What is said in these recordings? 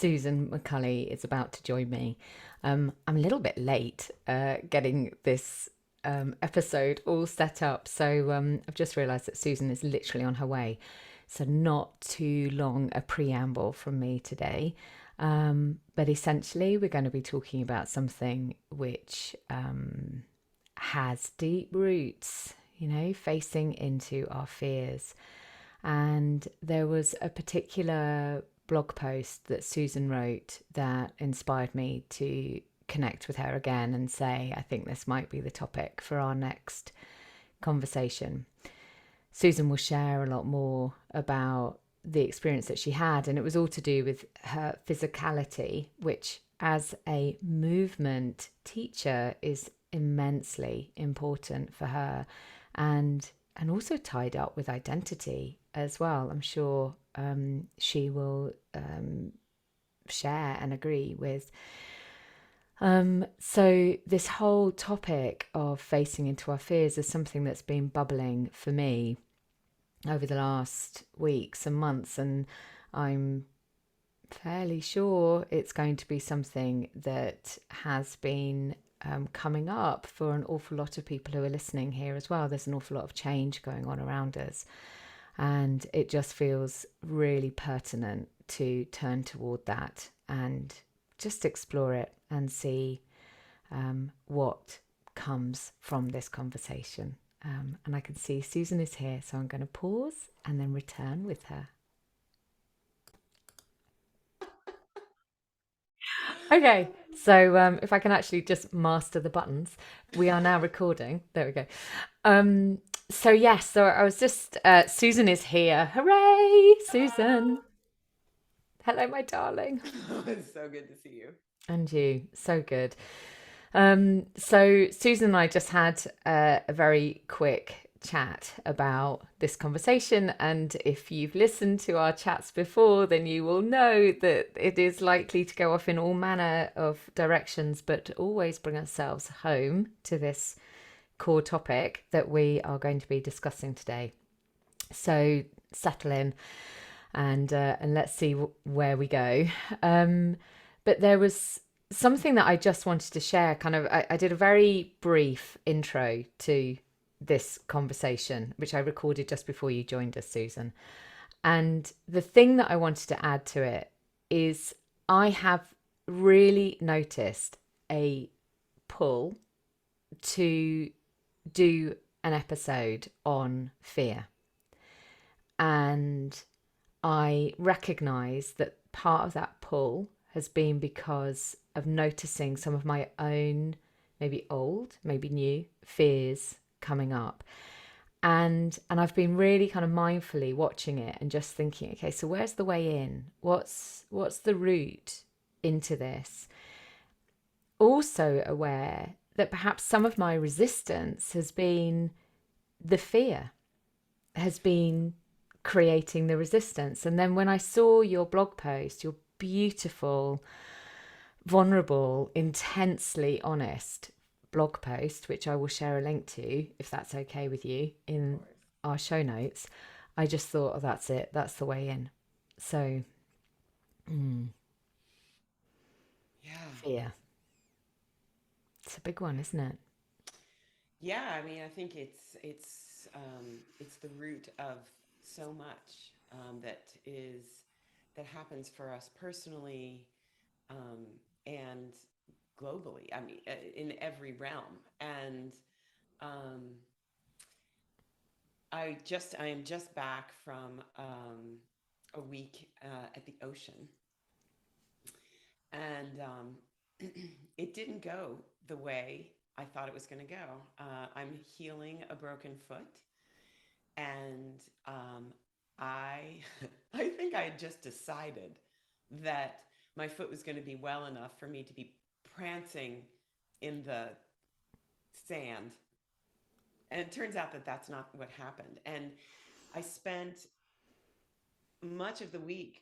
Susan McCulley is about to join me. I'm a little bit late getting this episode all set up, so I've just realised that Susan is literally on her way. So, not too long a preamble from me today. But essentially, we're going to be talking about something which has deep roots, facing into our fears. And there was a particular blog post that Susan wrote that inspired me to connect with her again and say, I think this might be the topic for our next conversation. Susan will share a lot more about the experience that she had, and it was all to do with her physicality, which, as a movement teacher, is immensely important for her, and also tied up with identity as well. I'm sure she will share and agree with. So this whole topic of facing into our fears is something that's been bubbling for me over the last weeks and months, and I'm fairly sure it's going to be something that has been coming up for an awful lot of people who are listening here as well. There's an awful lot of change going on around us, and it just feels really pertinent to turn toward that and just explore it and see what comes from this conversation. And I can see Susan is here, so I'm going to pause and then return with her. Okay, so if I can actually just master the buttons, we are now recording. There we go. So yes, so I was just Susan is here. Hooray, Susan! Hello, my darling. It's so good to see you. And you, so good. So Susan and I just had a very quick chat about this conversation, and if you've listened to our chats before, then you will know that it is likely to go off in all manner of directions, but always bring ourselves home to this core topic that we are going to be discussing today. So settle in and let's see where we go. But there was something that I just wanted to share. I did a very brief intro to this conversation, which I recorded just before you joined us, Susan. And the thing that I wanted to add to it is I have really noticed a pull to do an episode on fear. And I recognize that part of that pull has been because of noticing some of my own, maybe old, maybe new fears coming up. And I've been really kind of mindfully watching it and just thinking, okay, so where's the way in? What's the route into this? Also aware that perhaps some of my resistance has been the fear, has been creating the resistance. And then when I saw your blog post, your beautiful, vulnerable, intensely honest blog post, which I will share a link to if that's okay with you Of in course. our show notes, I just thought, oh, that's it. That's the way in. So, Yeah. fear. It's a big one, isn't it? Yeah, I mean, I think it's the root of so much that happens for us personally, um, and globally. I mean, in every realm. And um, I am just back from a week at the ocean, and it didn't go the way I thought it was going to go. I'm healing a broken foot, and I I think I had just decided that my foot was going to be well enough for me to be prancing in the sand, and it turns out that that's not what happened. And I spent much of the week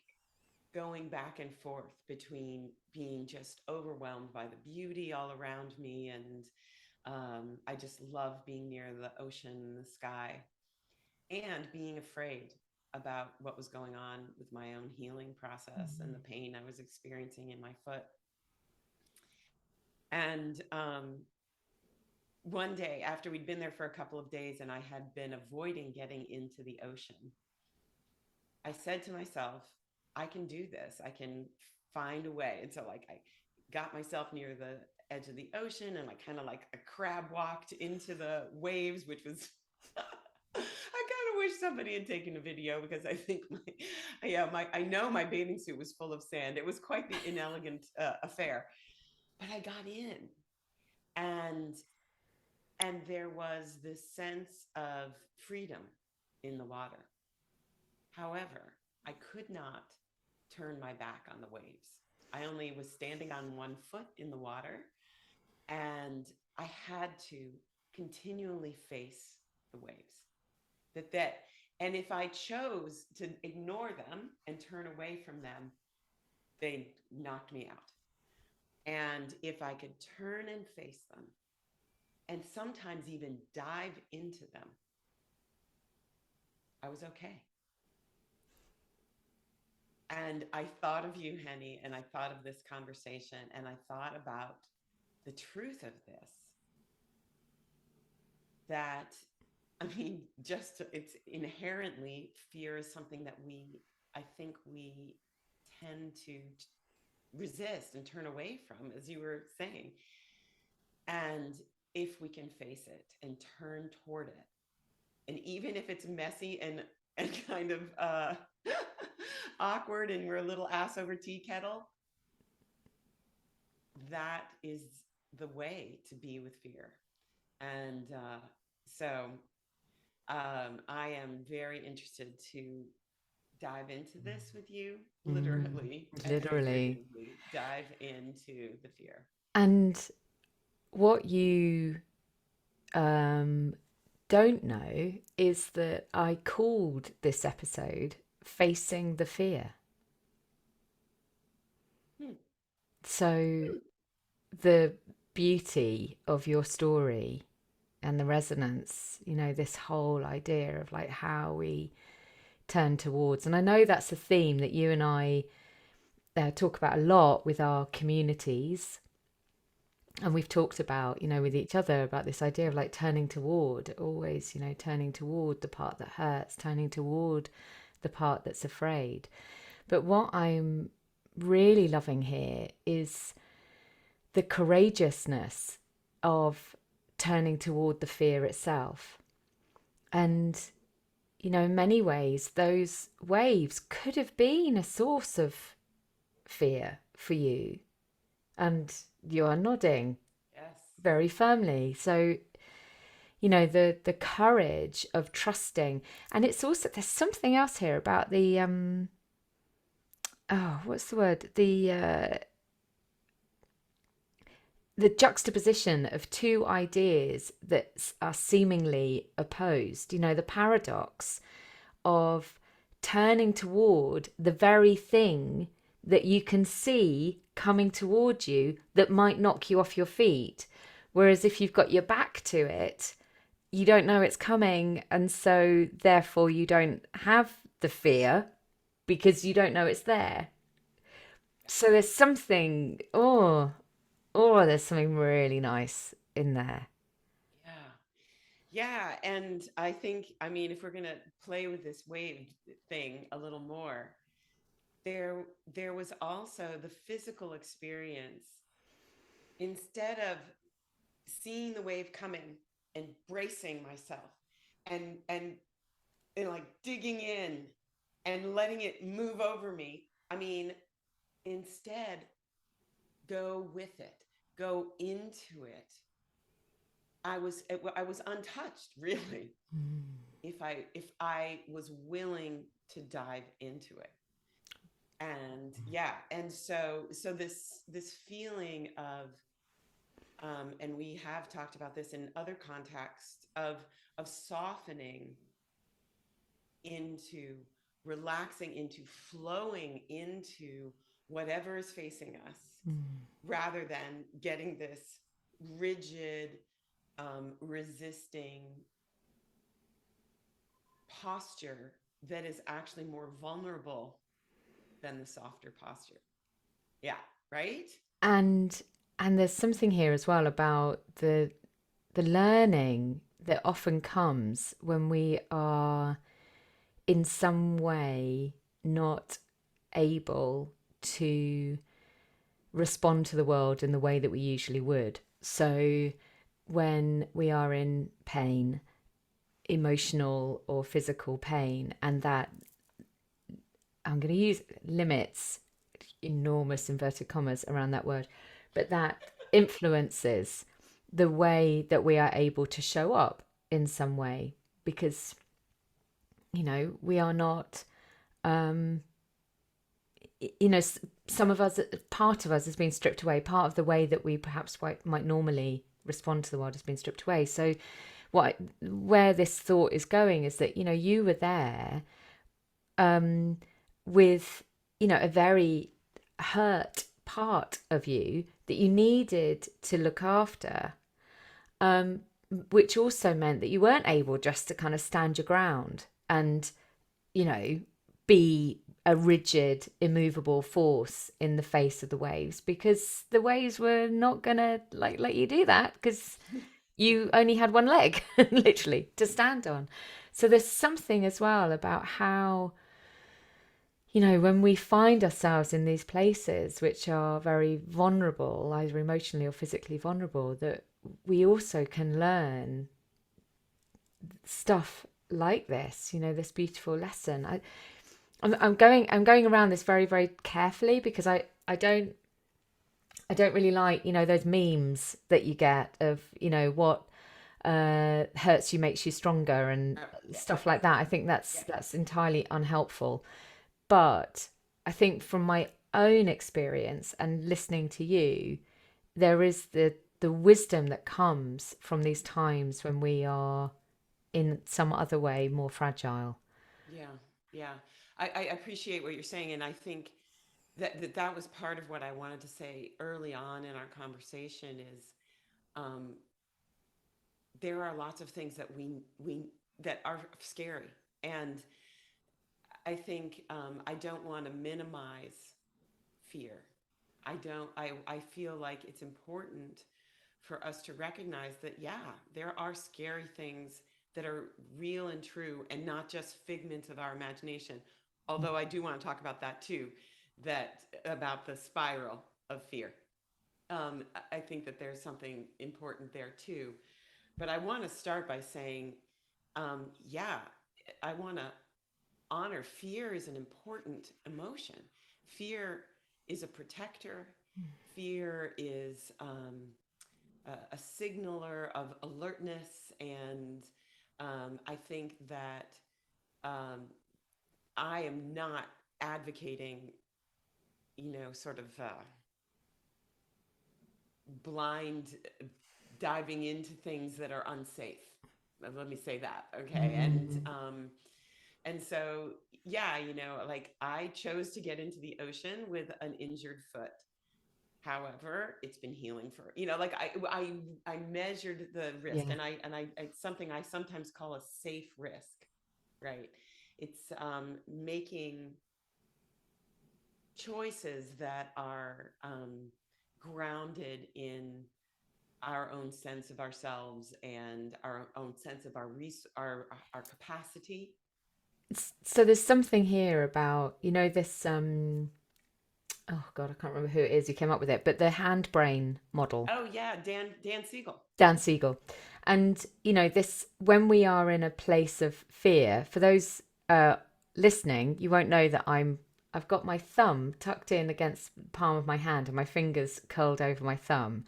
going back and forth between being just overwhelmed by the beauty all around me, and I just love being near the ocean and the sky, and being afraid. about what was going on with my own healing process and the pain I was experiencing in my foot. And one day, after we'd been there for a couple of days and I had been avoiding getting into the ocean, I said to myself, I can do this. I can find a way. And so, like, I got myself near the edge of the ocean and I kind of like a crab walked into the waves, which was I kind of wish somebody had taken a video, because I think I know my bathing suit was full of sand. It was quite the inelegant affair, but I got in, and there was this sense of freedom in the water. However, I could not turn my back on the waves. I only was standing on one foot in the water, and I had to continually face the waves. That and if I chose to ignore them and turn away from them, they knocked me out. And if I could turn and face them, and sometimes even dive into them, I was okay. And I thought of you, Henny, and I thought of this conversation, and I thought about the truth of this, that, I mean, just it's inherently, fear is something that I think we tend to resist and turn away from, as you were saying. And if we can face it and turn toward it, and even if it's messy and kind of awkward and we're a little ass over tea kettle, that is the way to be with fear. And so I am very interested to dive into this with you, literally and Literally. figuratively dive into the fear. And what you don't know is that I called this episode Facing the Fear. Hmm. So the beauty of your story and the resonance, this whole idea of like how we turn towards. And I know that's a theme that you and I talk about a lot with our communities. And we've talked about, with each other about this idea of like turning toward, always, turning toward the part that hurts, turning toward the part that's afraid. But what I'm really loving here is the courageousness of turning toward the fear itself. And, in many ways, those waves could have been a source of fear for you. And you are nodding Yes. very firmly. So, the courage of trusting. And it's also, there's something else here about the, what's the word? The juxtaposition of two ideas that are seemingly opposed, the paradox of turning toward the very thing that you can see coming toward you that might knock you off your feet. Whereas if you've got your back to it, you don't know it's coming. And so therefore you don't have the fear because you don't know it's there. So there's something, there's something really nice in there. Yeah. Yeah. And I think, I mean, if we're going to play with this wave thing a little more, there was also the physical experience. Instead of seeing the wave coming and bracing myself and and like digging in and letting it move over me, I mean, instead, go with it, go into it. I was untouched, really, if I was willing to dive into it. And yeah, and so this feeling of and we have talked about this in other contexts of softening into, relaxing into, flowing into whatever is facing us, rather than getting this rigid, resisting posture that is actually more vulnerable than the softer posture. Yeah, right? And there's something here as well about the learning that often comes when we are in some way not able to respond to the world in the way that we usually would. So when we are in pain, emotional or physical pain, and that, I'm going to use limits, enormous inverted commas around that word, but that influences the way that we are able to show up in some way, because we are not, um you know some of us, part of us has been stripped away, part of the way that we perhaps might normally respond to the world has been stripped away. So where this thought is going is that you were there, with a very hurt part of you that you needed to look after, um, which also meant that you weren't able just to kind of stand your ground and you know be a rigid, immovable force in the face of the waves, because the waves were not gonna let you do that, because you only had one leg literally to stand on. So there's something as well about how when we find ourselves in these places which are very vulnerable, either emotionally or physically vulnerable, that we also can learn stuff like this, this beautiful lesson. I'm going around this very, very carefully, because I don't really like, those memes that you get of, what hurts you makes you stronger and Yeah, stuff like that. I think yeah. that's entirely unhelpful. But I think from my own experience and listening to you, there is the wisdom that comes from these times when we are in some other way more fragile. Yeah, yeah. I appreciate what you're saying, and I think that was part of what I wanted to say early on in our conversation is, um, there are lots of things that we that are scary, and I think, I don't want to minimize fear. I feel like it's important for us to recognize that, yeah, there are scary things that are real and true and not just figments of our imagination. Although I do want to talk about that too, that about the spiral of fear. I think that there's something important there too. But I want to start by saying, yeah, I want to honor fear is an important emotion. Fear is a protector. Fear is, a signaler of alertness. And, I think that, um, I am not advocating, sort of, blind diving into things that are unsafe. Let me say that, okay? Mm, And so, yeah, like I chose to get into the ocean with an injured foot. However, it's been healing for, like I measured the risk, yeah. and it's something I sometimes call a safe risk, right? It's, making choices that are, grounded in our own sense of ourselves and our own sense of our capacity. So there's something here about, this, oh God, I can't remember who it is who came up with it, but the hand brain model. Oh yeah, Dan Siegel. Dan Siegel. And, this, when we are in a place of fear, for those listening, you won't know that I've got my thumb tucked in against the palm of my hand and my fingers curled over my thumb.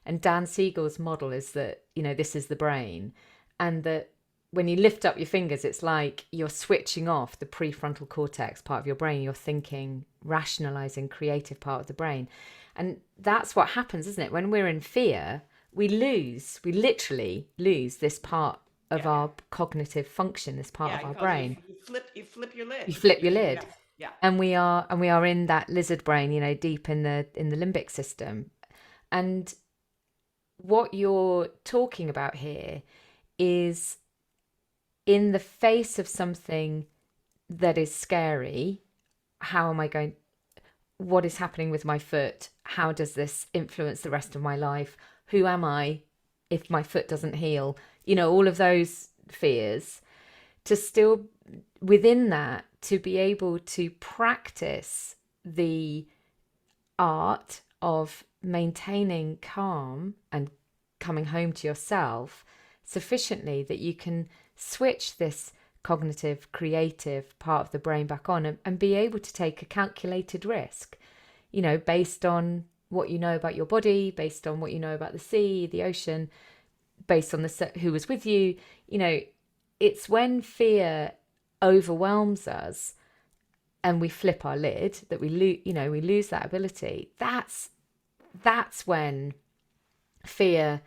And Dan Siegel's model is that, this is the brain. And that when you lift up your fingers, it's like you're switching off the prefrontal cortex part of your brain, your thinking, rationalizing, creative part of the brain. And that's what happens, isn't it? When we're in fear, we literally lose this part of Yeah, our cognitive function, this part yeah. of He our calls it, brain. you flip your lid. You flip your Yeah, lid. yeah. And we are in that lizard brain, deep in the limbic system. And what you're talking about here is, in the face of something that is scary, how am I going, what is happening with my foot? How does this influence the rest of my life? Who am I if my foot doesn't heal? All of those fears, to still within that, to be able to practice the art of maintaining calm and coming home to yourself sufficiently that you can switch this cognitive, creative part of the brain back on, and be able to take a calculated risk, based on what you know about your body, based on what you know about the sea, the ocean, based on who was with you. It's when fear overwhelms us and we flip our lid that we lose that ability. That's when fear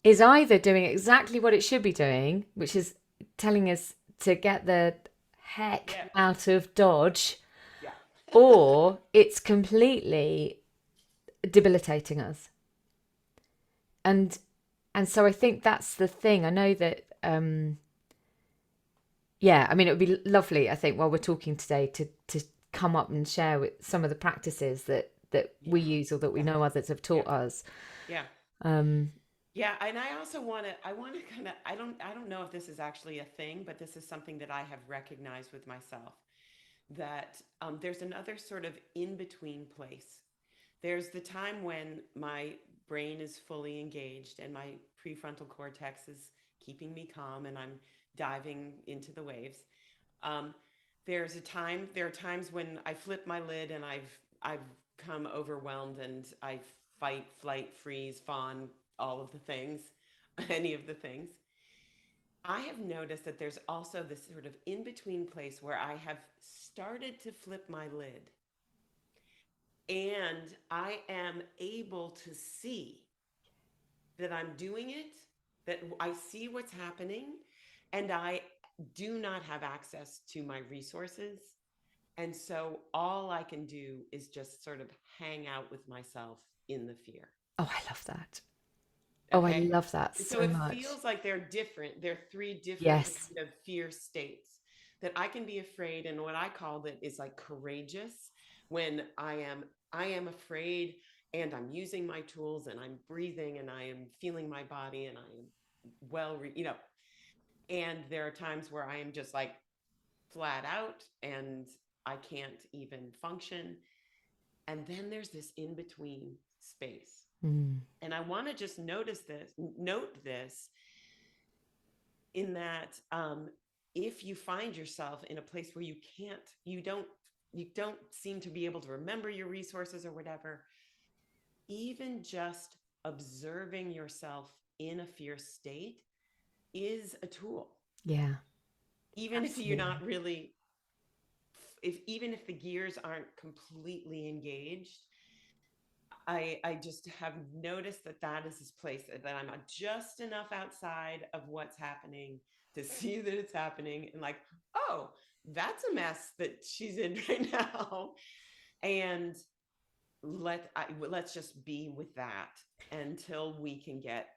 is either doing exactly what it should be doing, which is telling us to get the heck Yeah. out of Dodge, Yeah. or it's completely debilitating us. And so I think that's the thing. I know that yeah, I mean, it would be lovely, I think, while we're talking today, to come up and share with some of the practices that we Yeah. use or that we Yeah. know others have Yeah. taught us. Yeah. Um, Yeah, and I also want to kind of I don't know if this is actually a thing, but this is something that I have recognized with myself, that there's another sort of in between place. There's the time when my brain is fully engaged and my prefrontal cortex is keeping me calm and I'm diving into the waves. Um, there are times when I flip my lid and I've come overwhelmed and I fight, flight, freeze, fawn, all of the things, any of the things. I have noticed that there's also this sort of in between place where I have started to flip my lid and I am able to see that I'm doing it, that I see what's happening, and I do not have access to my resources. And so all I can do is just sort of hang out with myself in the fear. oh, I love that. Oh, I Okay. love that So so it much. feels like they're different. They're three different Yes. kind of fear states that I can be afraid. And what I called it is like courageous, when I am afraid and I'm using my tools and I'm breathing and I am feeling my body and I am and there are times where I am just like flat out and I can't even function. And then there's this in between space. Mm. And I want to just note this in that if you find yourself in a place where you don't seem to be able to remember your resources or whatever, even just observing yourself in a fear state is a tool. Yeah, Even if you're absolutely. not really, if even if the gears aren't completely engaged, I just have noticed that that is this place that I'm just enough outside of what's happening to see that it's happening and like, oh, that's a mess that she's in right now. And let's just be with that until we can get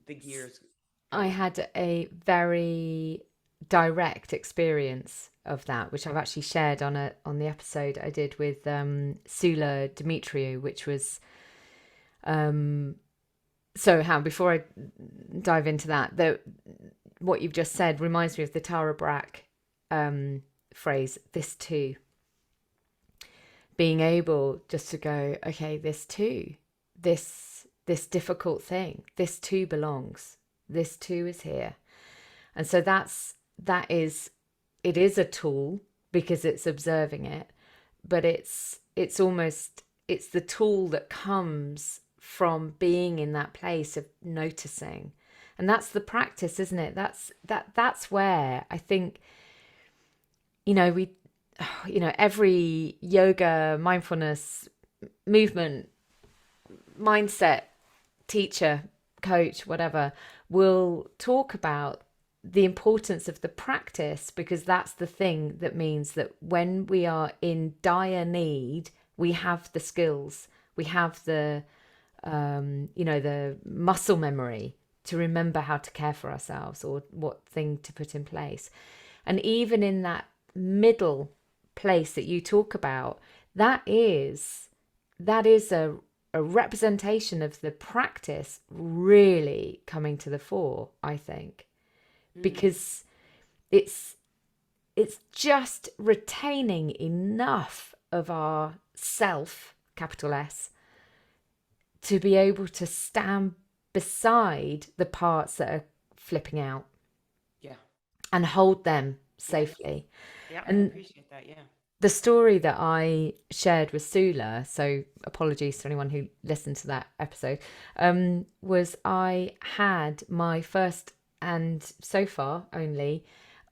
the gears I going. had a very direct experience of that, which I've actually shared on the episode I did with Sula Dimitriou, which was so how before I dive into that, what you've just said reminds me of the Tara Brach phrase, this too. Being able just to go, okay, this too, this difficult thing, this too belongs, this too is here. And so it is a tool because it's observing it, but it's the tool that comes from being in that place of noticing. And that's the practice, isn't it? That's where I think, we every yoga, mindfulness, movement, mindset teacher, coach, whatever, will talk about the importance of the practice, because that's the thing that means that when we are in dire need, we have the skills, we have the muscle memory to remember how to care for ourselves or what thing to put in place. And even in that middle place that you talk about, that is a representation of the practice really coming to the fore, I think, Mm. because it's it's just retaining enough of our self, capital S, to be able to stand beside the parts that are flipping out Yeah. and hold them Yes. safely. Yeah, I And appreciate that. Yeah. the story that I shared with Sula, so apologies to anyone who listened to that episode, was I had my first and so far only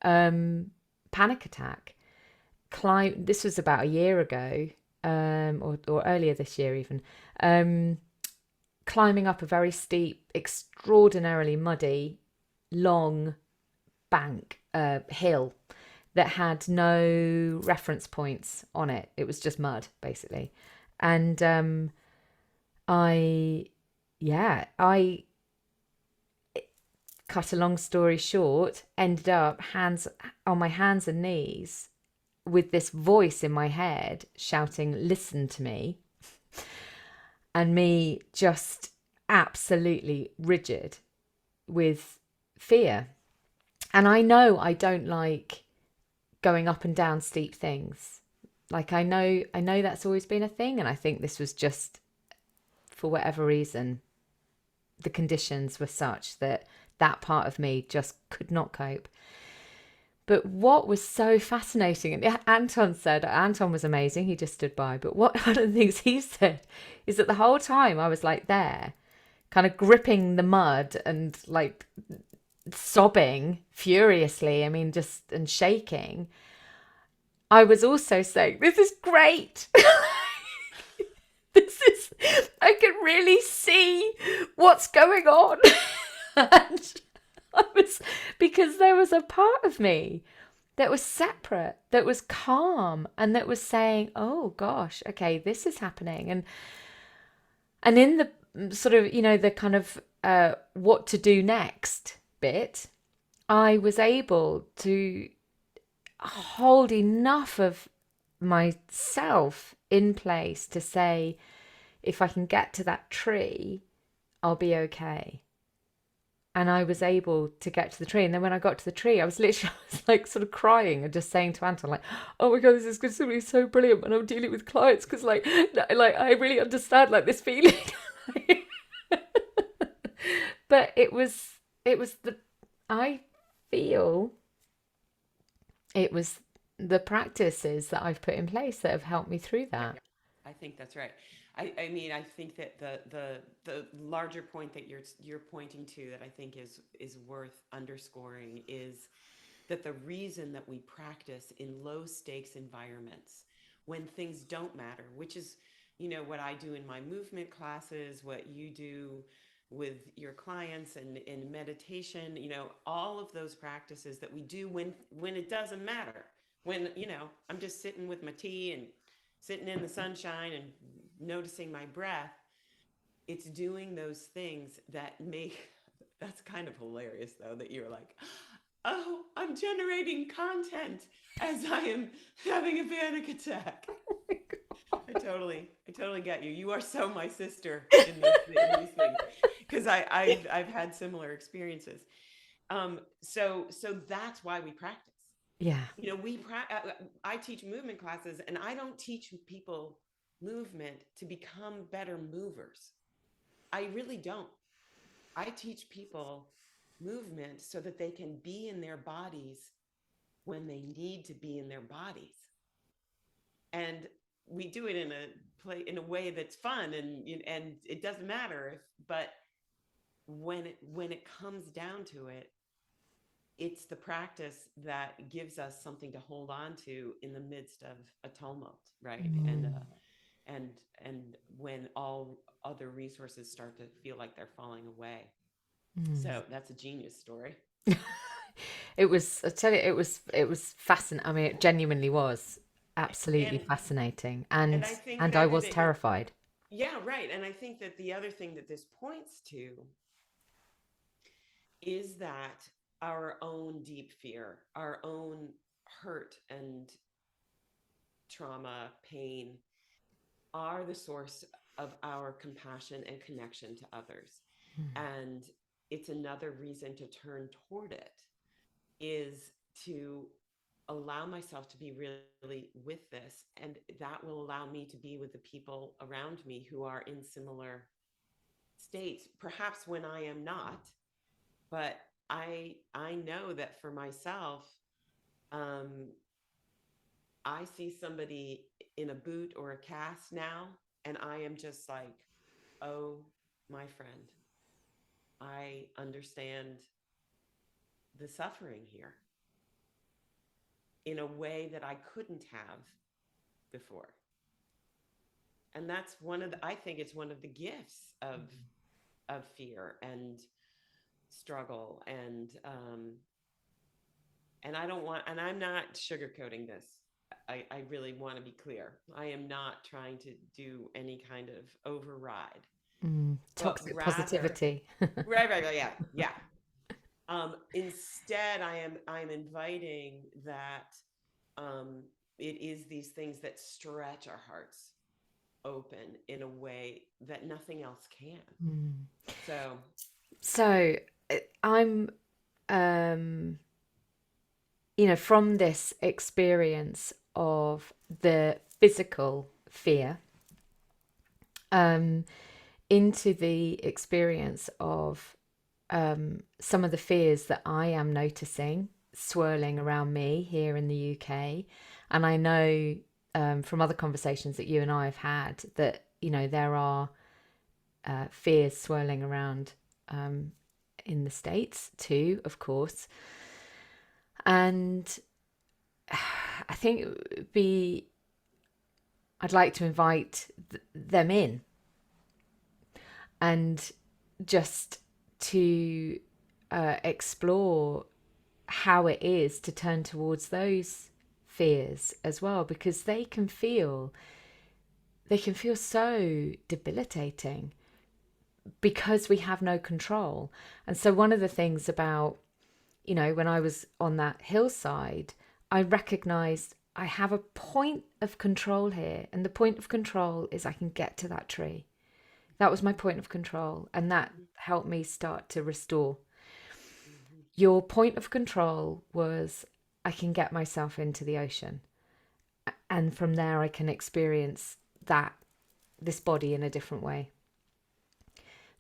panic attack. This was about a year ago, or earlier this year even. Climbing up a very steep, extraordinarily muddy, long bank hill that had no reference points on it. It was just mud, basically. And I, yeah, I cut a long story short, ended up on my hands and knees with this voice in my head shouting, "Listen to me," and me just absolutely rigid with fear. And I know I don't like going up and down steep things. Like I know that's always been a thing, and I think this was just, for whatever reason, the conditions were such that that part of me just could not cope. But what was so fascinating, and Anton was amazing, he just stood by, but one of the things he said is that the whole time I was like there, kind of gripping the mud and like sobbing furiously, I mean, just, and shaking, I was also saying, "This is great." This is, I can really see what's going on. And I was, because there was a part of me that was separate, that was calm, and that was saying, "Oh gosh, okay, this is happening." And in the sort of, the kind of what to do next bit, I was able to hold enough of myself in place to say, if I can get to that tree, I'll be okay. And I was able to get to the tree. And then when I got to the tree, I was like sort of crying and just saying to Anton, like, "Oh my God, this is going to be so brilliant when I'm dealing with clients, because like I really understand like this feeling." But I feel it was the practices that I've put in place that have helped me through Yeah, that. I think that's right. I mean, I think that the larger point that you're pointing to that I think is worth underscoring is that the reason that we practice in low stakes environments when things don't matter, which is, what I do in my movement classes, what you do with your clients and in meditation, all of those practices that we do when it doesn't matter. When, I'm just sitting with my tea and sitting in the sunshine and noticing my breath, it's doing those things that make that's kind of hilarious though that you're like, "Oh, I'm generating content as I am having a panic attack." I totally get you. You are so my sister in these things, because I've had similar experiences. So that's why we practice. Yeah. I teach movement classes, and I don't teach people movement to become better movers. I really don't. I teach people movement so that they can be in their bodies when they need to be in their bodies. And we do it in a way that's fun, and it doesn't matter but when it comes down to it, it's the practice that gives us something to hold on to in the midst of a tumult, right? Mm. And and when all other resources start to feel like they're falling away. Mm. So that's a genius story. It was, I tell you, it was fascinating. I mean, it genuinely was absolutely and fascinating, and and I think and I that was terrified. yeah, right. And I think that the other thing that this points to is that our own deep fear, our own hurt and trauma, pain, are the source of our compassion and connection to others. And it's another reason to turn toward it, is to allow myself to be really with this. And that will allow me to be with the people around me who are in similar states, perhaps when I am not. But I know that for myself, um, I see somebody in a boot or a cast now, and I am just like, oh, my friend, I understand the suffering here in a way that I couldn't have before. And that's one of the, I think it's one of the gifts of fear and struggle, and I don't want, and I'm not sugarcoating this. I really want to be clear. I am not trying to do any kind of override, but Toxic rather, positivity. right, yeah, yeah. Instead, I'm inviting that, um, it is these things that stretch our hearts open in a way that nothing else can. So, So I'm, um, from this experience of the physical fear, um, into the experience of some of the fears that I am noticing swirling around me here in the UK. And I know from other conversations that you and I have had that, there are fears swirling around in the States too, of course. And I think it would be, I'd like to invite them in and just to explore how it is to turn towards those fears as well, because they can feel so debilitating because we have no control. And so one of the things about, when I was on that hillside, I recognized I have a point of control here, and the point of control is I can get to that tree. That was my point of control, and that helped me start to restore. mhm, Your point of control was I can get myself into the ocean, and from there I can experience this body in a different way.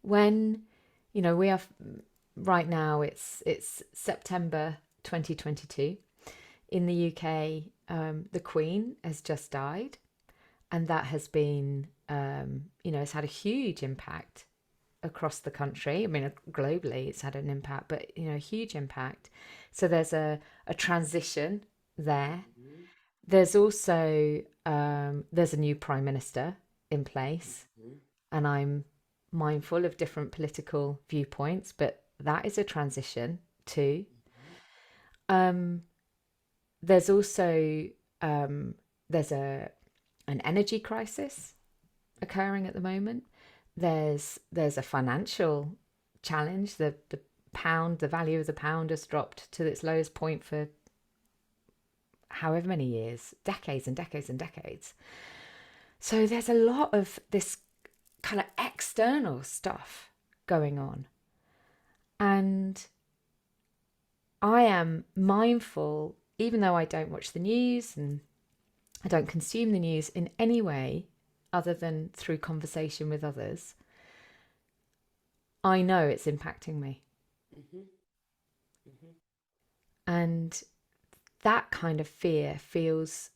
When we have right now, it's September 2022 in the UK. The Queen has just died, and that has been it's had a huge impact across the country. I mean, globally, it's had an impact, but a huge impact. So there's a transition there. mhm, There's also there's a new prime minister in place, mhm, and I'm mindful of different political viewpoints, but that is a transition too. mhm, Um, there's also um, there's an energy crisis occurring at the moment. There's a financial challenge. The pound, the value of the pound has dropped to its lowest point for however many years, decades and decades and decades. So there's a lot of this kind of external stuff going on. And I am mindful, even though I don't watch the news and I don't consume the news in any way other than through conversation with others, I know it's impacting me. mhm, mhm. And that kind of fear feels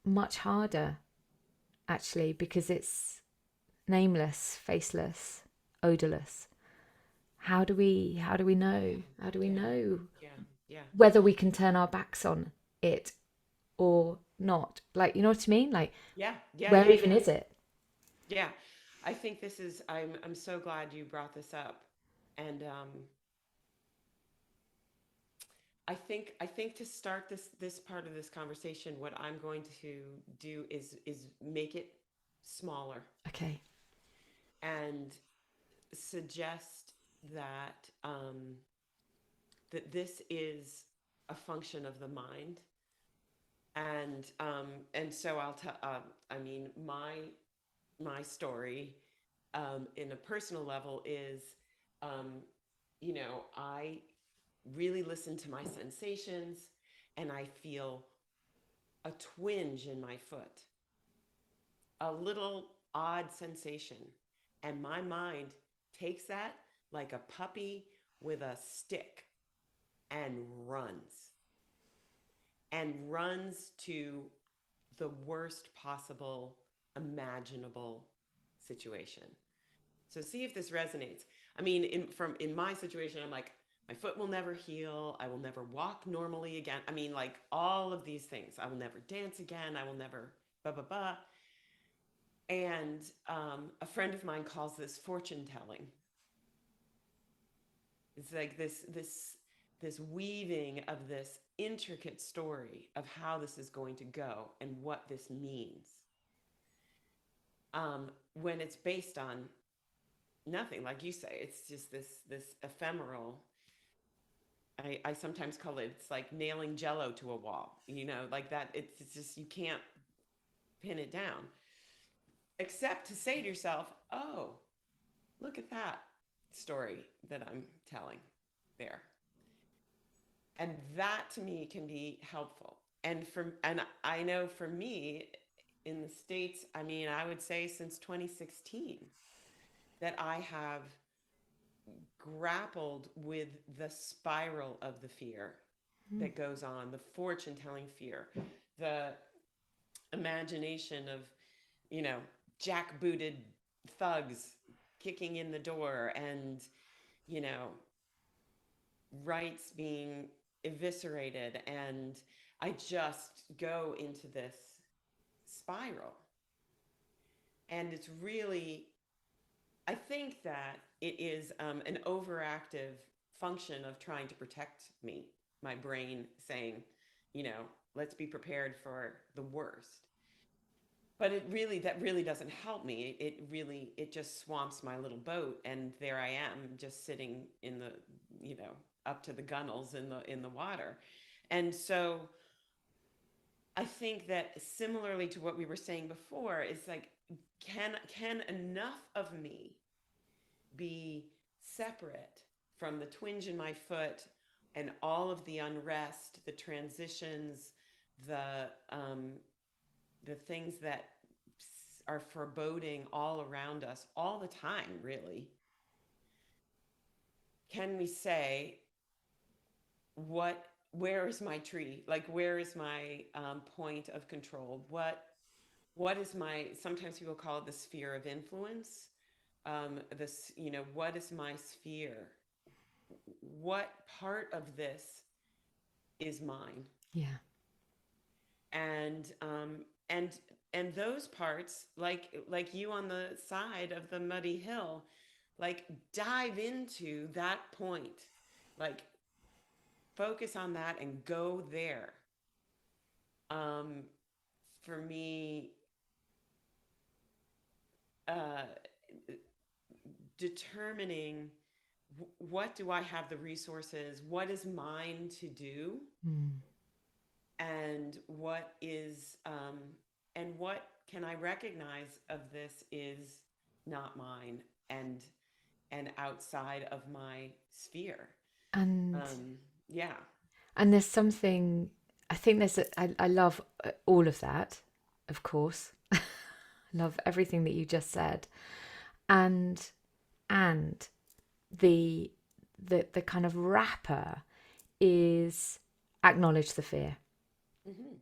much harder, actually, because it's nameless, faceless, odorless. How do we know Yeah, yeah, whether we can turn our backs on it or not? Like, you know what I mean? Like, yeah, yeah, where yeah, even yeah, is it? yeah. I think this is. I'm so glad you brought this up, and I think to start this part of this conversation, what I'm going to do is make it smaller Okay. and suggest that, that this is a function of the mind. And so I'll tell, I mean, my story, in a personal level is, um, I really listen to my sensations, and I feel a twinge in my foot, a little odd sensation. And my mind takes that like a puppy with a stick and runs runs to the worst possible imaginable situation. So see if this resonates. I mean, in my situation, I'm like, my foot will never heal. I will never walk normally again. I mean, like all of these things. I will never dance again. I will never blah blah blah. And a friend of mine calls this fortune telling. It's like this weaving of this intricate story of how this is going to go and what this means. When it's based on nothing, like you say, it's just this ephemeral. I sometimes call it, it's like nailing jello to a wall, like that. It's just, you can't pin it down, except to say to yourself, oh, look at that story that I'm telling there. And that to me can be helpful. And I know for me in the States, I mean, I would say since 2016 that I have grappled with the spiral of the fear that goes on, the fortune telling fear, the imagination of, jackbooted thugs kicking in the door, and, you know, rights being eviscerated. And I just go into this spiral. And it's really, I think that it is an overactive function of trying to protect me, my brain saying, let's be prepared for the worst. But that really doesn't help me. It just swamps my little boat, and there I am, just sitting in the, up to the gunnels in the water. And so I think that similarly to what we were saying before, is like, can enough of me be separate from the twinge in my foot and all of the unrest, the transitions, the things that are foreboding all around us all the time, really? Can we say, where is my tree? Like, where is my point of control? What is my, sometimes people call it the sphere of influence. What is my sphere? What part of this is mine? Yeah. And and and those parts, like you on the side of the muddy hill, like dive into that point, like focus on that and go there. um for me, uh determining what do I have the resources, what is mine to do, Mm. and what can I recognize of this is not mine, and outside of my sphere. And Yeah. there's something, I think I love all of that, of course. Love everything that you just said. And and the the kind of wrapper is acknowledge the fear. Hmm.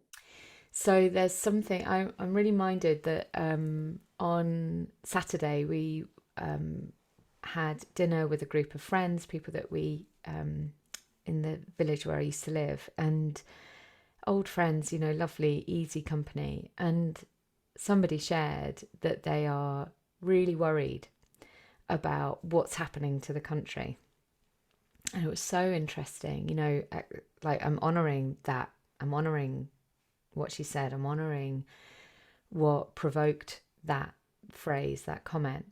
So there's something, I'm really minded that on Saturday we had dinner with a group of friends, people that we in the village where I used to live, and old friends, lovely, easy company. And somebody shared that they are really worried about what's happening to the country. And it was so interesting, like I'm honouring that. I'm honouring what she said. I'm honouring what provoked that phrase, that comment.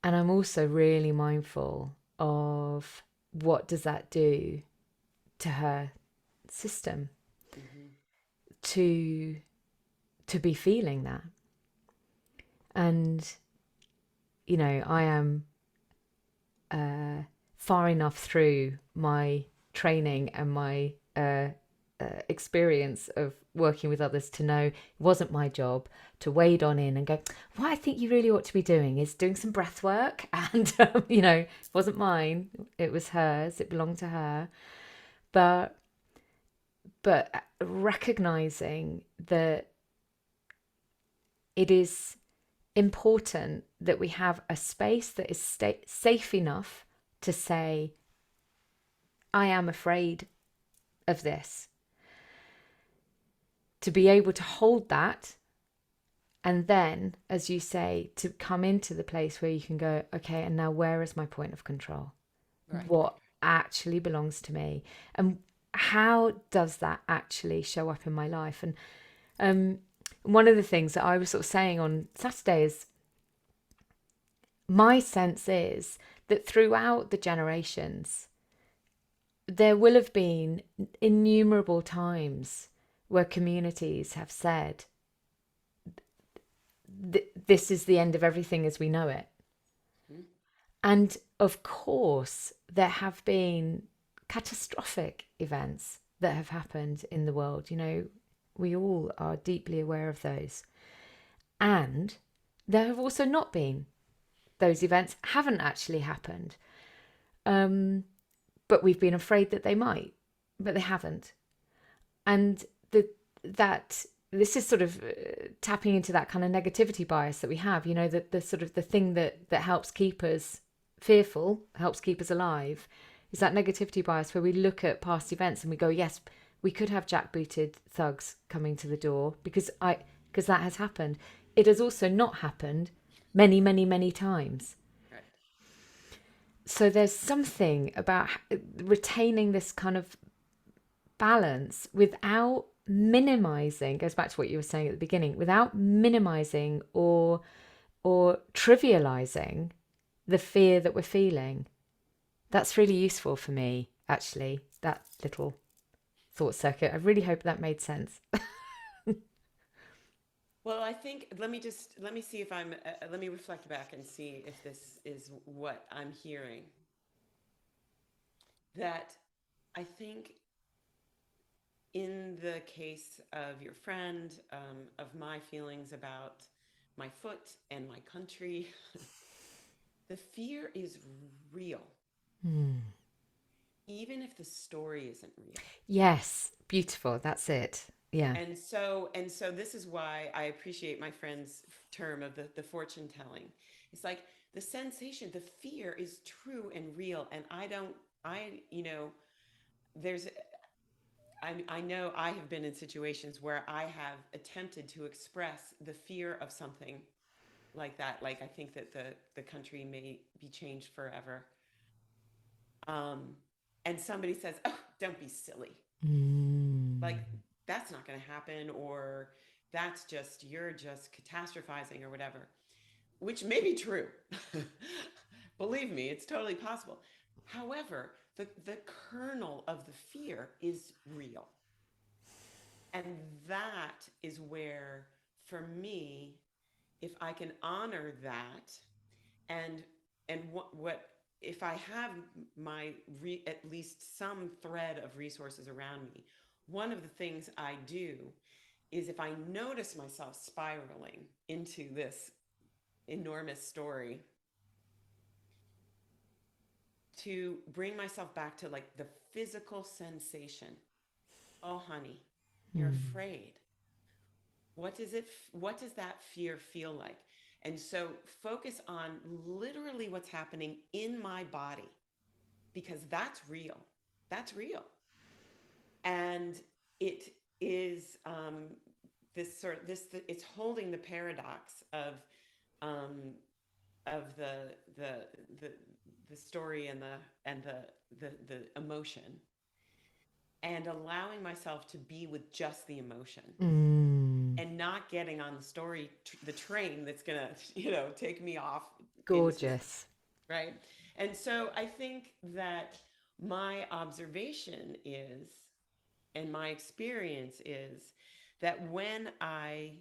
And I'm also really mindful of what does that do to her system Mm-hmm. to be feeling that. And I am far enough through my training and my experience of working with others to know it wasn't my job to wade on in and go, what I think you really ought to be doing is doing some breath work. And, it wasn't mine. It was hers. It belonged to her. But recognizing that it is important that we have a space that is safe enough to say, I am afraid of this, to be able to hold that. And then, as you say, to come into the place where you can go, okay, and now where is my point of control? Right. What actually belongs to me? And how does that actually show up in my life? And one of the things that I was sort of saying on Saturday is, my sense is that throughout the generations, there will have been innumerable times where communities have said, this is the end of everything as we know it. Mm-hmm. And of course, there have been catastrophic events that have happened in the world. We all are deeply aware of those. And there have also not been. Those events haven't actually happened. But we've been afraid that they might, but they haven't. And that this is sort of tapping into that kind of negativity bias that we have, the sort of the thing that helps keep us fearful, helps keep us alive, is that negativity bias where we look at past events and we go, yes, we could have jackbooted thugs coming to the door because that has happened. It has also not happened many, many, many times. Right. So there's something about retaining this kind of balance without minimizing, goes back to what you were saying at the beginning, without minimizing or trivializing the fear that we're feeling. That's really useful for me, actually, that little thought circuit. I really hope that made sense. Well, I think let me see if let me reflect back and see if this is what I'm hearing. That I think in the case of your friend, of my feelings about my foot and my country, the fear is real, even if the story isn't real. Yes, beautiful. That's it. Yeah. And so this is why I appreciate my friend's term of the fortune telling. It's like the sensation, the fear is true and real. And I don't, I, you know, there's, I know I have been in situations where I have attempted to express the fear of something like that. Like I think that the country may be changed forever. Um, and somebody says, "Oh, don't be silly. Like that's not going to happen," or "That's just you're just catastrophizing," or whatever, which may be true. Believe me, it's totally possible. However, the kernel of the fear is real. And that is where, for me, if I can honor that, and what if I have at least some thread of resources around me, one of the things I do is if I notice myself spiraling into this enormous story, to bring myself back to like the physical sensation. Oh, honey, you're afraid. What does that fear feel like? And so focus on literally what's happening in my body, because that's real. That's real. And it is it's holding the paradox um, of the the story and the emotion, and allowing myself to be with just the emotion and not getting on the the train that's gonna take me off into, Gorgeous. right. And so I think that My observation is, and my experience is, that when I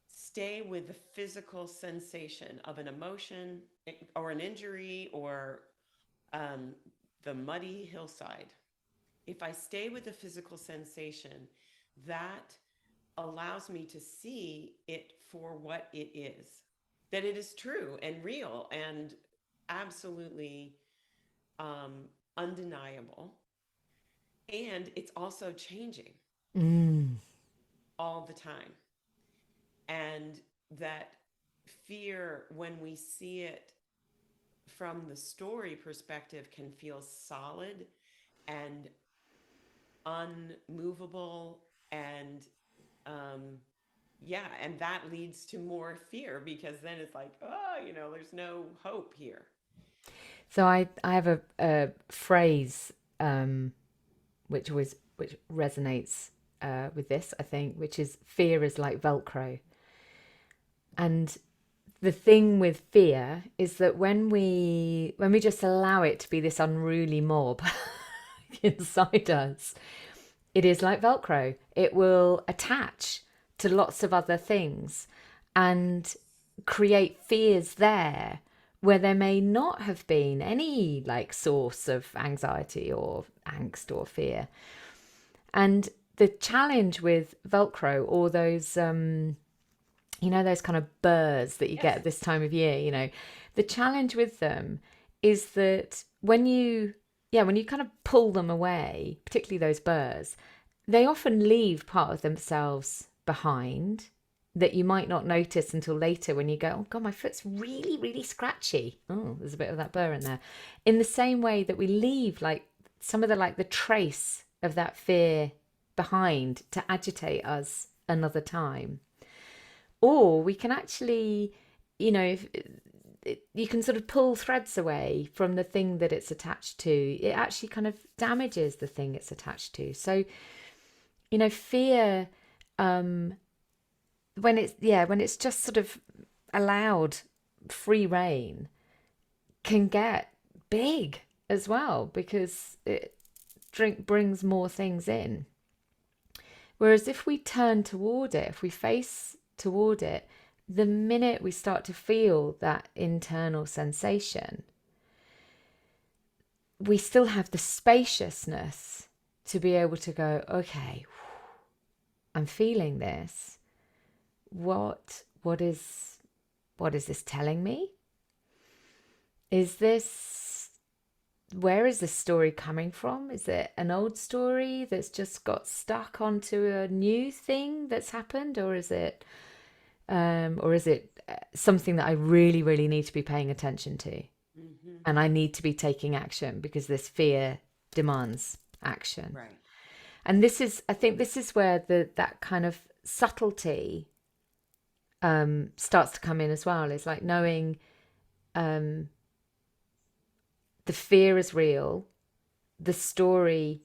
stay with the physical sensation of an emotion or an injury or um, the muddy hillside, if I stay with the physical sensation, that allows me to see it for what it is, that it is true and real and absolutely um, undeniable. And it's also changing Mm. all the time. And that fear, when we see it from the story perspective, can feel solid and unmovable and um, yeah, and that leads to more fear because then it's like, oh, there's no hope here. So I have a phrase which resonates with this, I think, which is fear is like Velcro. And the thing with fear is that when we just allow it to be this unruly mob inside us, it is like Velcro. It will attach to lots of other things and create fears there where there may not have been any like source of anxiety or angst or fear. And the challenge with Velcro, or those those kind of burrs that you Yes. get at this time of year, the challenge with them is that when you kind of pull them away, particularly those burrs, they often leave part of themselves behind that you might not notice until later when you go, oh God, my foot's really, really scratchy. Oh, there's a bit of that burr in there. In the same way that we leave like some of the trace of that fear behind to agitate us another time. Or we can actually, if you can sort of pull threads away from the thing that it's attached to, it actually kind of damages the thing it's attached to. So, fear, um, when it's just sort of allowed free reign, can get big as well because it brings more things in. Whereas if we turn toward it, if we face toward it, the minute we start to feel that internal sensation, we still have the spaciousness to be able to go, okay, I'm feeling this. What is this telling me? Is this Where is this story coming from? Is it an old story that's just got stuck onto a new thing that's happened, or is it something that I really, really need to be paying attention to, Mm-hmm. and I need to be taking action because this fear demands action. Right. And I think this is where that kind of subtlety starts to come in as well. It's like knowing um, the fear is real, the story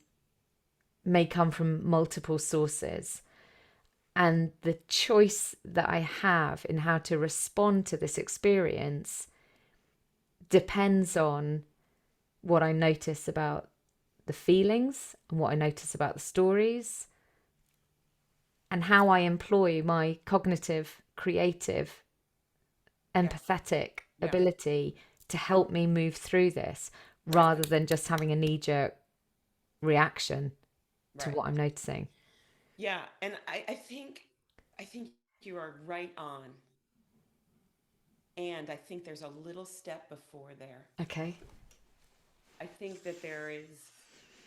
may come from multiple sources. And the choice that I have in how to respond to this experience depends on what I notice about the feelings and what I notice about the stories and how I employ my cognitive, creative, Yeah. empathetic Yeah. ability to help me move through this Right. rather than just having a knee jerk reaction to Right. what I'm noticing. Yeah. And I think you are right on. And I think there's a little step before there. Okay. I think that there is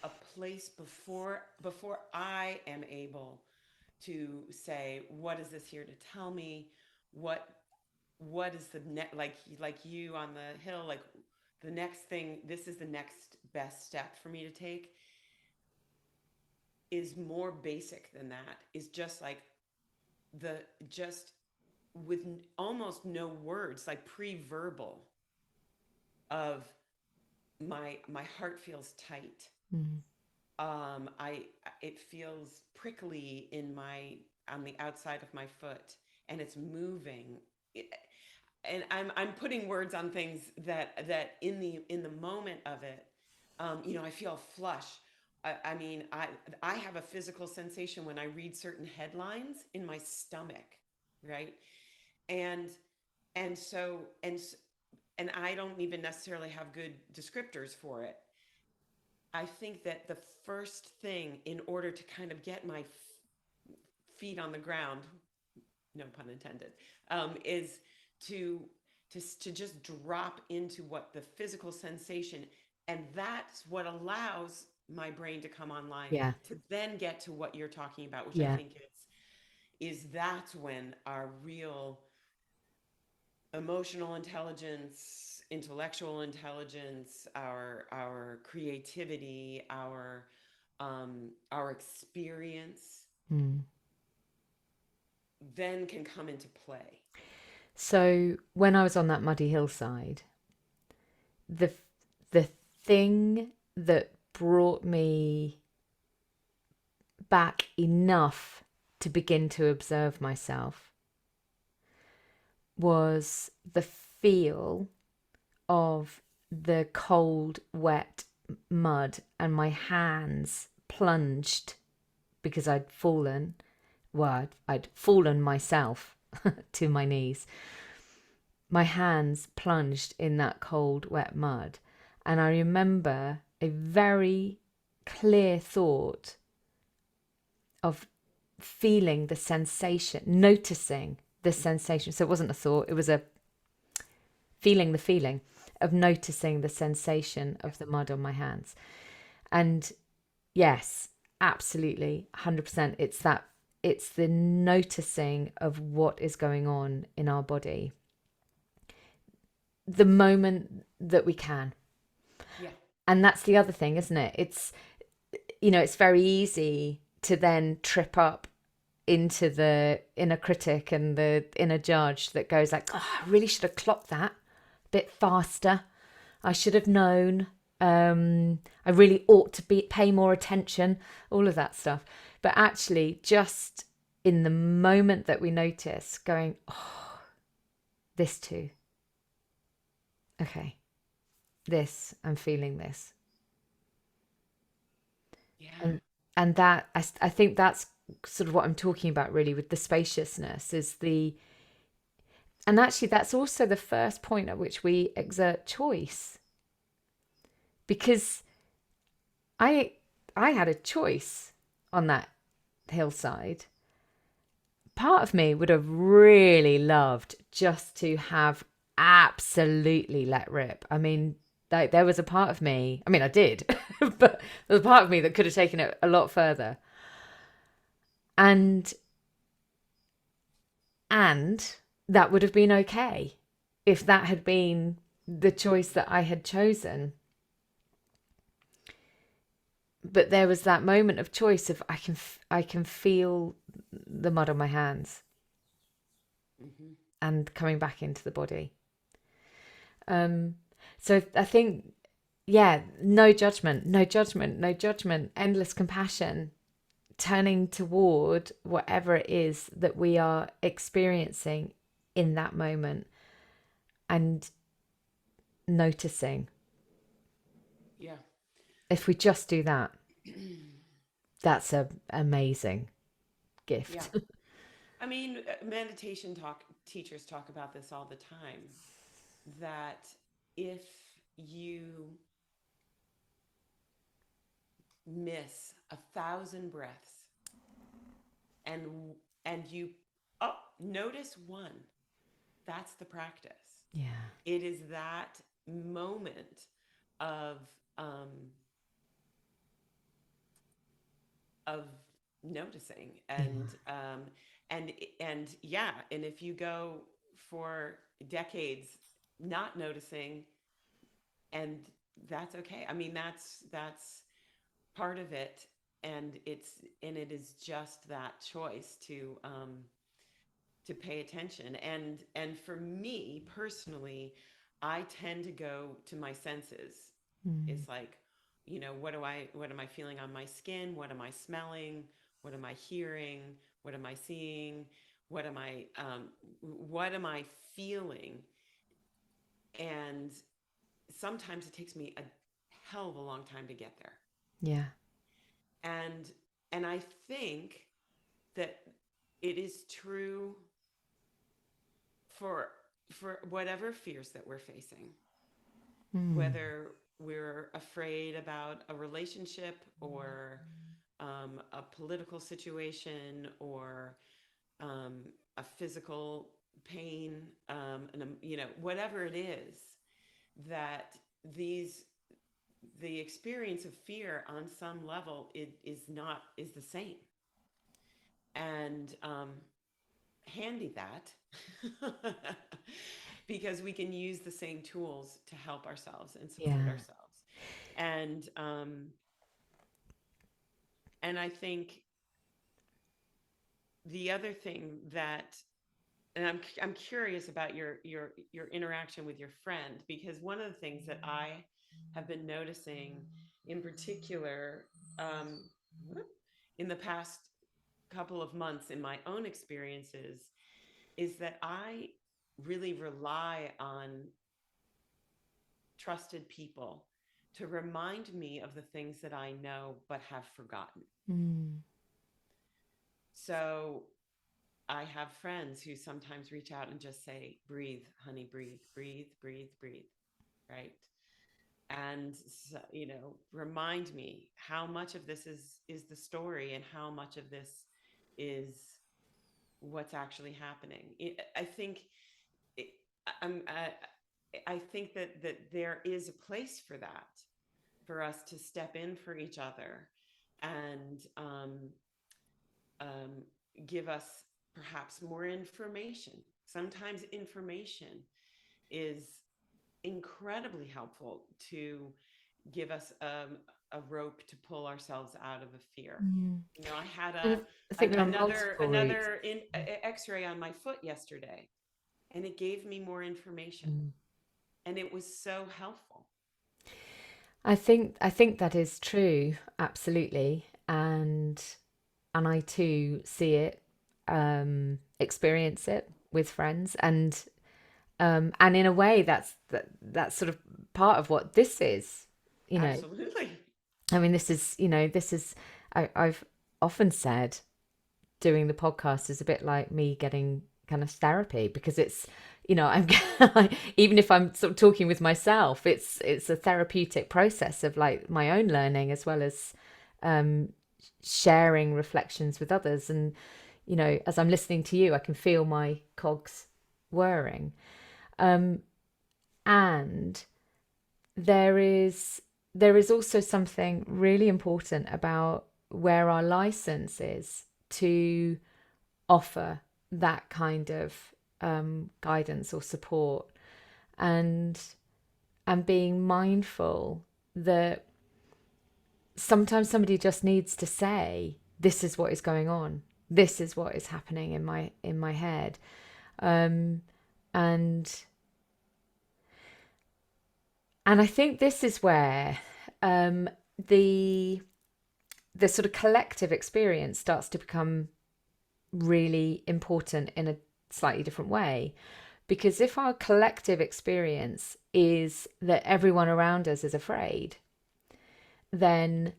a place before I am able to say, what is this here to tell me? What what is the next, like you on the hill, like the next thing, this is the next best step for me to take, is more basic than that, is just like the just with almost no words, like pre-verbal of my heart feels tight. Mm. I It feels prickly in my on the outside of my foot, and it's moving. And I'm putting words on things that in the moment of it, I feel flush. I mean, I have a physical sensation when I read certain headlines in my stomach, right? And and so and I don't even necessarily have good descriptors for it. I think that the first thing in order to kind of get my feet on the ground, no pun intended, is to to just drop into what the physical sensation, and that's what allows my brain to come online Yeah. to then get to what you're talking about, which I Yeah. think is that's when our real emotional intelligence, intellectual intelligence, our creativity, our experience Mm. then can come into play. So when I was on that muddy hillside, the the thing that brought me back enough to begin to observe myself was the feel of the cold, wet mud and my hands plunged because I'd fallen. Well, I'd fallen myself to my knees. My hands plunged in that cold, wet mud. And I remember a very clear thought of feeling the sensation, noticing the sensation. So it wasn't a thought, it was a feeling the feeling of noticing the sensation Yeah. of the mud on my hands. And yes, absolutely, 100%. It's the noticing of what is going on in our body the moment that we can. Yeah. And that's the other thing, isn't it? It's very easy to then trip up into the inner critic and the inner judge that goes like, oh, I really should have clocked that a bit faster. I should have known. I really ought to pay more attention, all of that stuff. But actually, just in the moment that we notice, going, oh, this too. Okay, this, I'm feeling this. Yeah. And that, I think that's sort of what I'm talking about really with the spaciousness and actually that's also the first point at which we exert choice because I I had a choice on that hillside. Part of me would have really loved just to have absolutely let rip. I mean, like there was a part of me, I mean, I did, but there was a part of me that could have taken it a lot further. And and that would have been okay if that had been the choice that I had chosen. But there was that moment of choice of I can feel the mud on my hands Hmm. and coming back into the body. Um, so I think, yeah, no judgment, no judgment, no judgment, endless compassion, turning toward whatever it is that we are experiencing in that moment and noticing. Yeah. If we just do that, that's a amazing Yeah. gift. I mean, meditation talk teachers talk about this all the time, that if you miss 1,000 breaths and you notice one, that's the practice. Yeah. It is that moment of um, of noticing, Yeah. and and yeah, and if you go for decades not noticing, and that's okay. I mean, that's part of it, and it is just that choice to pay attention. And for me personally, I tend to go to my senses. Mm. It's like, what am I feeling on my skin? What am I smelling? What am I hearing? What am I seeing? What am I feeling? And sometimes it takes me a hell of a long time to get there. Yeah. And I think that it is true for whatever fears that we're facing, Mm. whether we're afraid about a relationship or a political situation or a physical pain, whatever it is, that these the experience of fear on some level is the same. And handy that because we can use the same tools to help ourselves and support Yeah. ourselves. And I think the other thing that, and I'm curious about your interaction with your friend, because one of the things that I have been noticing in particular, um, in the past couple of months in my own experiences, is that I really rely on trusted people to remind me of the things that I know but have forgotten. Mm. So I have friends who sometimes reach out and just say, breathe, honey, breathe, breathe, breathe, breathe. Right. And, remind me how much of this is the story and how much of this is what's actually happening. I think it, I think that there is a place for that, for us to step in for each other and um, give us perhaps more information. Sometimes information is incredibly helpful to give us a rope to pull ourselves out of a fear. Mm. I had And I think there are multiple routes. another X-ray on my foot yesterday, and it gave me more information, Mm. and it was so helpful. I think that is true, absolutely, and I too see it, experience it with friends, and in a way that's sort of part of what this is. You know, Absolutely. I mean, this is I've often said doing the podcast is a bit like me getting kind of therapy, because it's, I'm even if I'm sort of talking with myself, it's a therapeutic process of like my own learning, as well as um sharing reflections with others. And as I'm listening to you, I can feel my cogs whirring. um and there is also something really important about where our license is to offer that kind of guidance or support, and being mindful that sometimes somebody just needs to say, this is what is going on, this is what is happening in my head. And I think this is where the sort of collective experience starts to become really important in a slightly different way. Because if our collective experience is that everyone around us is afraid, then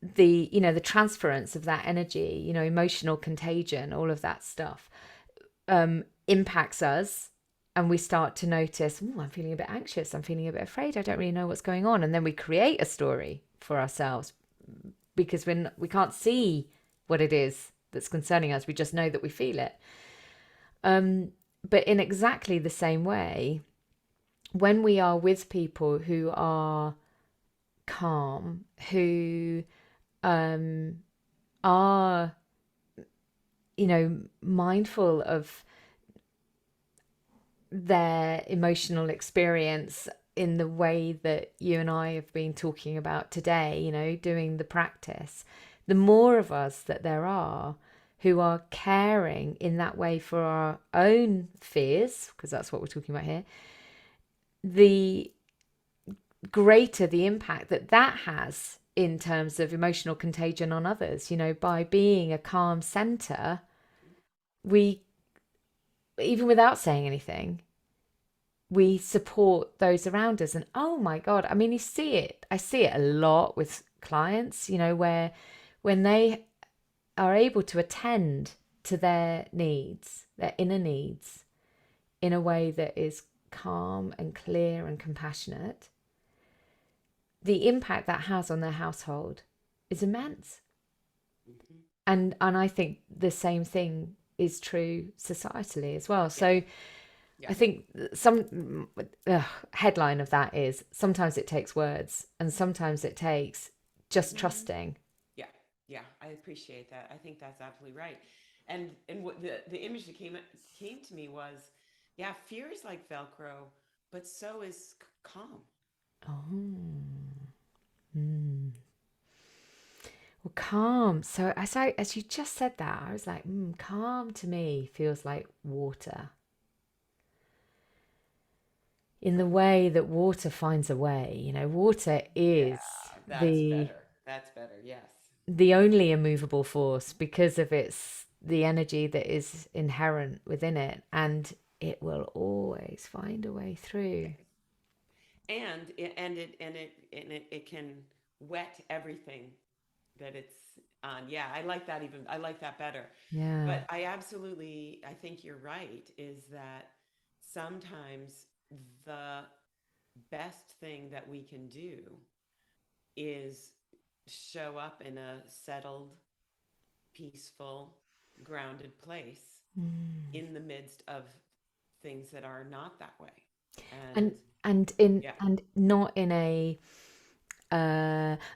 the transference of that energy, emotional contagion, all of that stuff, impacts us. And we start to notice, I'm feeling a bit anxious, I'm feeling a bit afraid, I don't really know what's going on. And then we create a story for ourselves, because we can't see what it is that's concerning us. We just know that we feel it. But in exactly the same way, when we are with people who are calm, who are, mindful of their emotional experience in the way that you and I have been talking about today, doing the practice, the more of us that there are who are caring in that way for our own fears, because that's what we're talking about here, the greater the impact that has in terms of emotional contagion on others. By being a calm center, we, even without saying anything, we support those around us. And oh my God, I mean, you see it. I see it a lot with clients, where when they are able to attend to their needs, their inner needs, in a way that is calm and clear and compassionate, the impact that has on their household is immense. Mm-hmm. And I think the same thing is true societally as well. Yeah. So Yeah. I think some headline of that is sometimes it takes words and sometimes it takes just Mm-hmm. trusting. Yeah. Yeah. I appreciate that. I think that's absolutely right. And what the image that came to me was, yeah, fear is like Velcro, but so is calm. Oh. Mm. Well, calm. So as you just said that, I was like, calm to me feels like water. In the way that water finds a way, water Yeah, is that's the better. That's better. Yes. the only immovable force because of its the energy that is inherent within it, and it will always find a way through. Yes. And it can wet everything that it's on. Yeah, I like that even. I like that better. Yeah. But I think you're right, is that sometimes the best thing that we can do is show up in a settled, peaceful, grounded place Mm. in the midst of things that are not that way. and And yeah, and not in a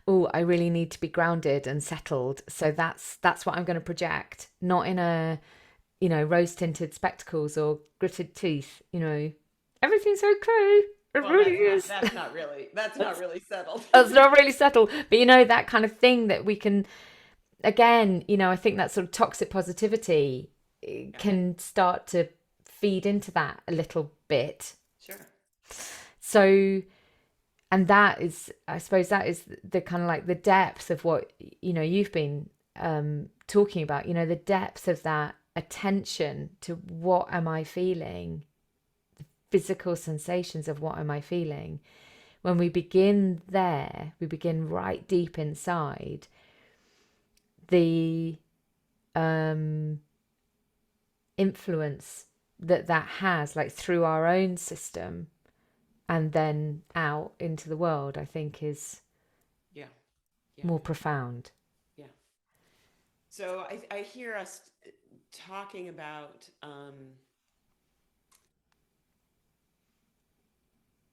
oh, I really need to be grounded and settled, so that's what I'm going to project, not in a rose tinted spectacles or gritted teeth, everything's okay, it well, really is. that's not that's really settled. that's not really settled, but that kind of thing that we can, again, I think that sort of toxic positivity Yeah, can start to feed into that a little bit. sure. So, and that is, I suppose, that is the kind of like the depth of what you've been talking about. The depth of that attention to what am I feeling, physical sensations of what am I feeling. When we begin there, we begin right deep inside the um, influence that has, like through our own system and then out into the world, I think is Yeah, yeah, more profound. yeah. So I hear us talking about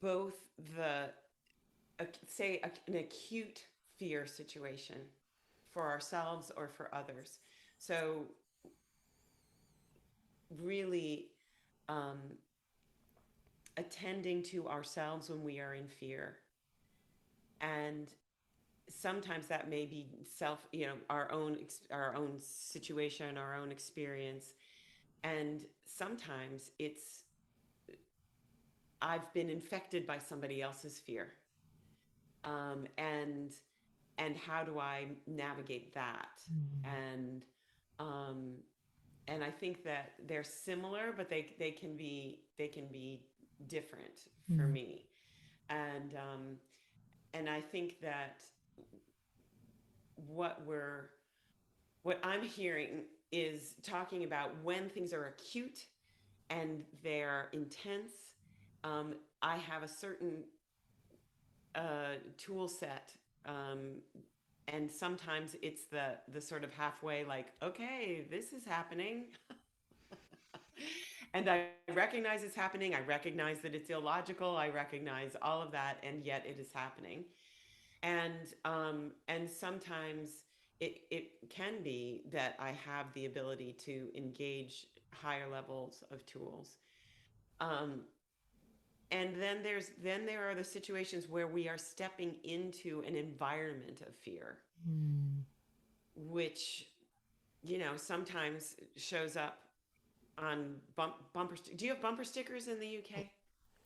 both the say an acute fear situation for ourselves or for others. So really um, attending to ourselves when we are in fear, and sometimes that may be our own situation, our own experience, and sometimes it's I've been infected by somebody else's fear, and how do I navigate that? And um, and I think that they're similar, but they can be different for Mm. me. And I think that what we're what I'm hearing is talking about when things are acute and they're intense. I have a certain tool set, um, and sometimes it's the sort of halfway, like, okay, this is happening, and I recognize it's happening. I recognize that it's illogical. I recognize all of that, and yet it is happening. And sometimes it can be that I have the ability to engage higher levels of tools. Um, and then there are the situations where we are stepping into an environment of fear, Mm. which sometimes shows up on bumper. Do you have bumper stickers in the UK?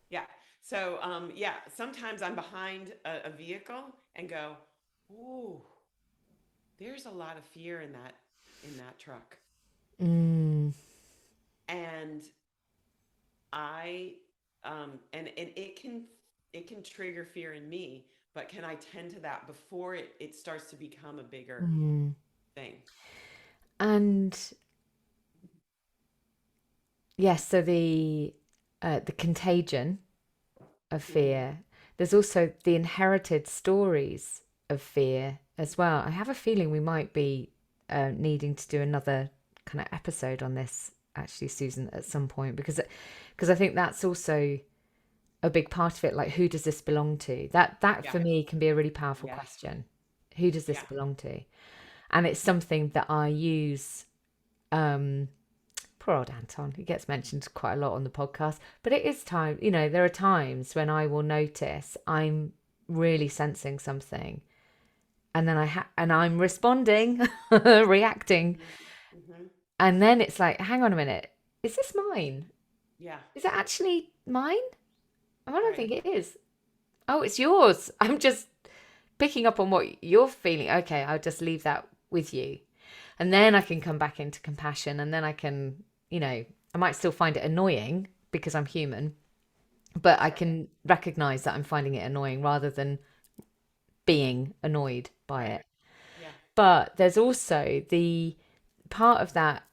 Yeah. So yeah, sometimes I'm behind a vehicle and go, ooh, there's a lot of fear in that truck. Mm. And I and it can trigger fear in me, but can I tend to that before it starts to become a bigger Mm. thing? And yes, so the contagion of Hmm. fear. There's also the inherited stories of fear as well. I have a feeling we might be needing to do another kind of episode on this, actually, Susan, at some point, because I think that's also a big part of it. Like, who does this belong to? That Yeah. for me can be a really powerful Yes. question. Who does this Yeah. belong to? And it's something that I use. Um, Poor old Anton, he gets mentioned quite a lot on the podcast, but it is time, there are times when I will notice I'm really sensing something, and then and I'm responding, reacting, Hmm. Hmm. and then it's like, hang on a minute, is this mine? Yeah. Is it actually mine? Oh, I don't Right. think it is. Oh, it's yours. I'm just picking up on what you're feeling. Okay, I'll just leave that with you. And then I can come back into compassion, and then I can, I might still find it annoying because I'm human, but I Sure. can recognize that I'm finding it annoying rather than being annoyed by Right. it. Yeah. But there's also the part of that,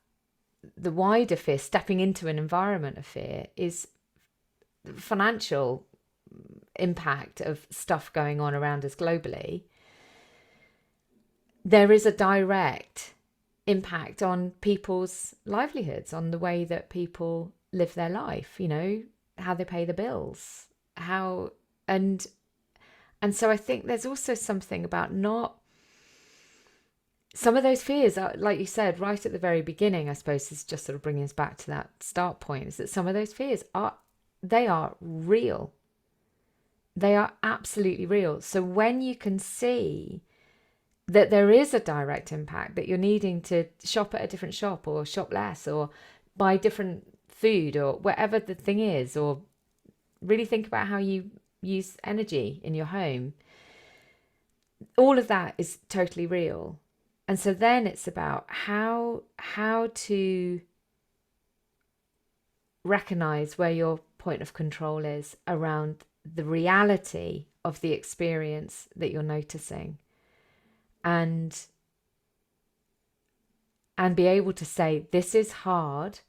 the wider fear, stepping into an environment of fear, is financial impact of stuff going on around us globally. There is a direct impact on people's livelihoods, on the way that people live their life, how they pay the bills, how and and so I think there's also something about not some of those fears are, like you said right at the very beginning, I suppose, is just sort of bringing us back to that start point, is that some of those fears are, they are real. They are absolutely real. So when you can see that there is a direct impact, that you're needing to shop at a different shop or shop less or buy different food or whatever the thing is, or really think about how you use energy in your home, all of that is totally real. And so then it's about how to recognize where your point of control is around the reality of the experience that you're noticing, and be able to say, this is hard,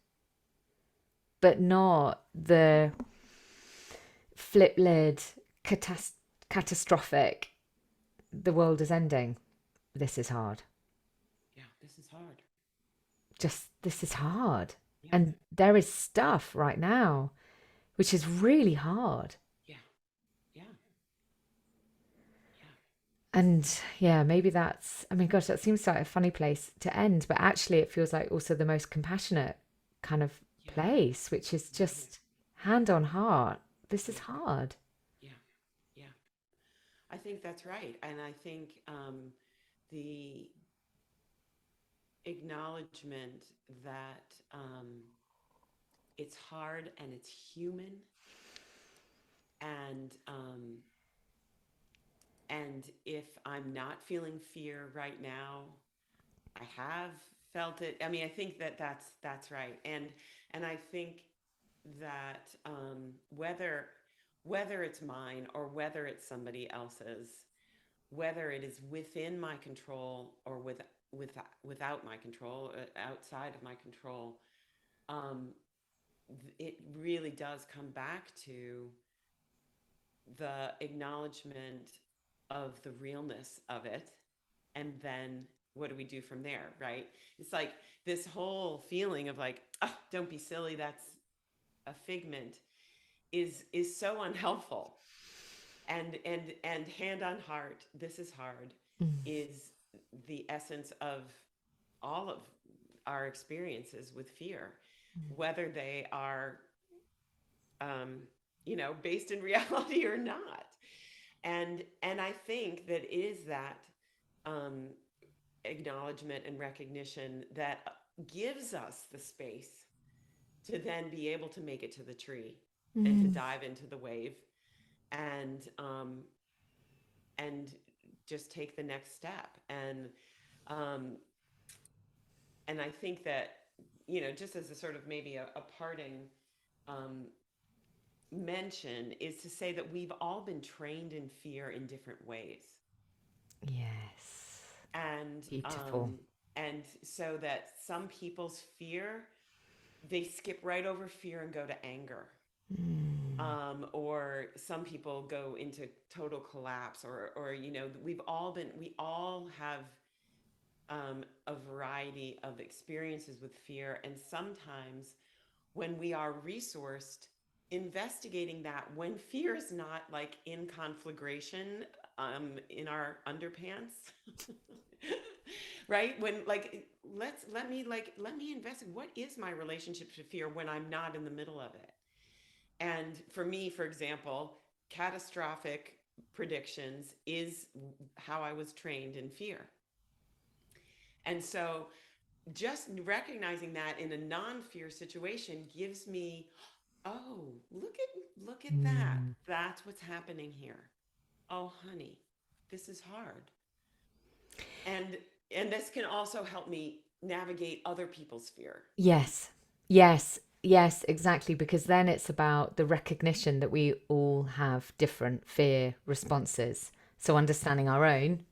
but not the flip lid, catastrophic, the world is ending. This is hard. Yeah. This is hard. Just, this is hard. Yeah. And there is stuff right now which is really hard. Yeah. Yeah. Yeah. And yeah, maybe that's, I mean, gosh, that seems like a funny place to end, but actually it feels like also the most compassionate kind of Yeah. place, which is Yeah. just hand on heart. This is Yeah. hard. Yeah. Yeah. I think that's right. And I think the acknowledgement that it's hard and it's human, and and if I'm not feeling fear right now, I have felt it. I mean, I think that that's right. And I think that whether it's mine or whether it's somebody else's, whether it is within my control or without my control, outside of my control, um, it really does come back to the acknowledgement of the realness of it, and then what do we do from there, right? It's like this whole feeling of like, oh, don't be silly, that's a figment, is so unhelpful. And hand on heart, this is hard, Mm. is the essence of all of our experiences with fear, whether they are um, based in reality or not. And I think that it is that um, acknowledgement and recognition that gives us the space to then be able to make it to the tree and to Mm. dive into the wave, and and just take the next step. Um, and I think that, just as a sort of maybe a parting um, mention is to say that we've all been trained in fear in different ways. Yes. And Beautiful. um, and so that some people's fear, they skip right over fear and go to anger. Mm. Or some people go into total collapse, or we all have a variety of experiences with fear. And sometimes when we are resourced, investigating that when fear is not like in conflagration in our underpants, right? When like let me investigate what is my relationship to fear when I'm not in the middle of it. And for me, for example, catastrophic predictions is how I was trained in fear. And so just recognizing that in a non-fear situation gives me, oh, look at that. Mm. That's what's happening here. Oh, honey, this is hard. And and this can also help me navigate other people's fear. Yes. Yes. Yes, exactly. Because then it's about the recognition that we all have different fear responses. So understanding our own,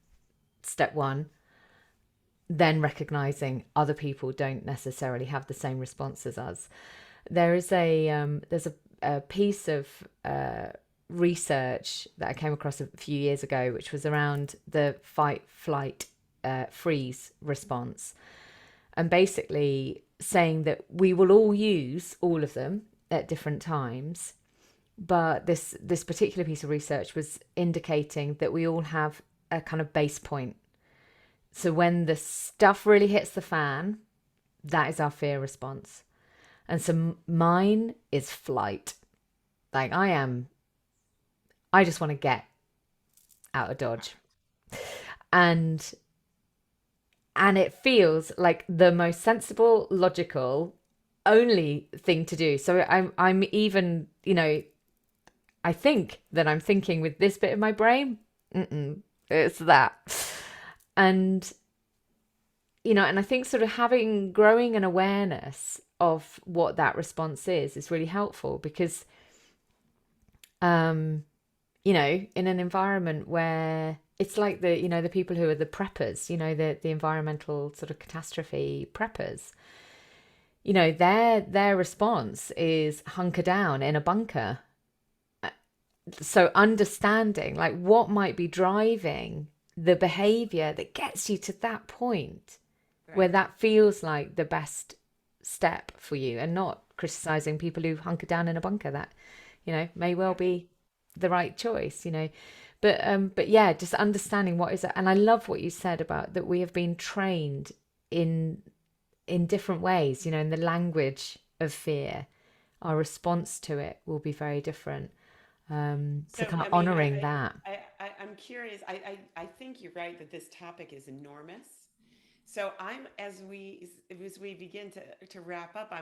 step one, then recognizing other people don't necessarily have the same response as us. There's a piece of research that I came across a few years ago, which was around the fight, flight, freeze response, and basically saying that we will all use all of them at different times. But this particular piece of research was indicating that we all have a kind of base point. So when the stuff really hits the fan, that is our fear response. And so mine is flight. Like I just want to get out of Dodge. And it feels like the most sensible, logical, only thing to do. So I'm even, I think that I'm thinking with this bit of my brain, it's that. And and I think sort of growing an awareness of what that response is really helpful because um in an environment where it's like the people who are the preppers, the environmental sort of catastrophe preppers, their response is hunker down in a bunker. So understanding like what might be driving the behavior that gets you to that point where Right. that feels like the best step for you, and not criticizing people who hunker down in a bunker. That may well Right. be the right choice, but yeah, just understanding what is it. And I love what you said about that we have been trained in different ways, in the language of fear. Our response to it will be very different. So So, kind of I mean, honoring that. I'm curious. I think you're right that this topic is enormous. So as we begin to wrap up,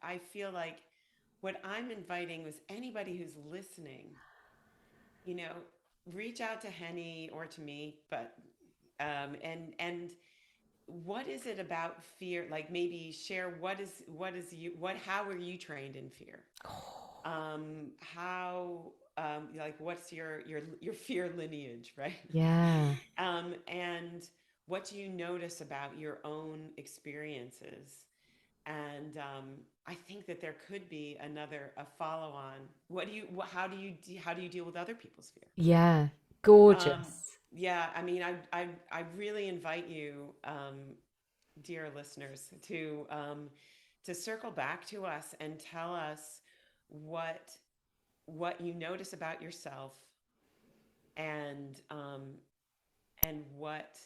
I feel like what I'm inviting was anybody who's listening, you know, reach out to Henny or to me, but and what is it about fear? Like maybe share what is you what how were you trained in fear? How like what's your fear lineage, right? Yeah. And what do you notice about your own experiences? And I think that there could be a follow on. How do you deal with other people's fear? Yeah. Um, Gorgeous. yeah, I mean, I really invite you, dear listeners, to circle back to us and tell us what what you notice about yourself, and what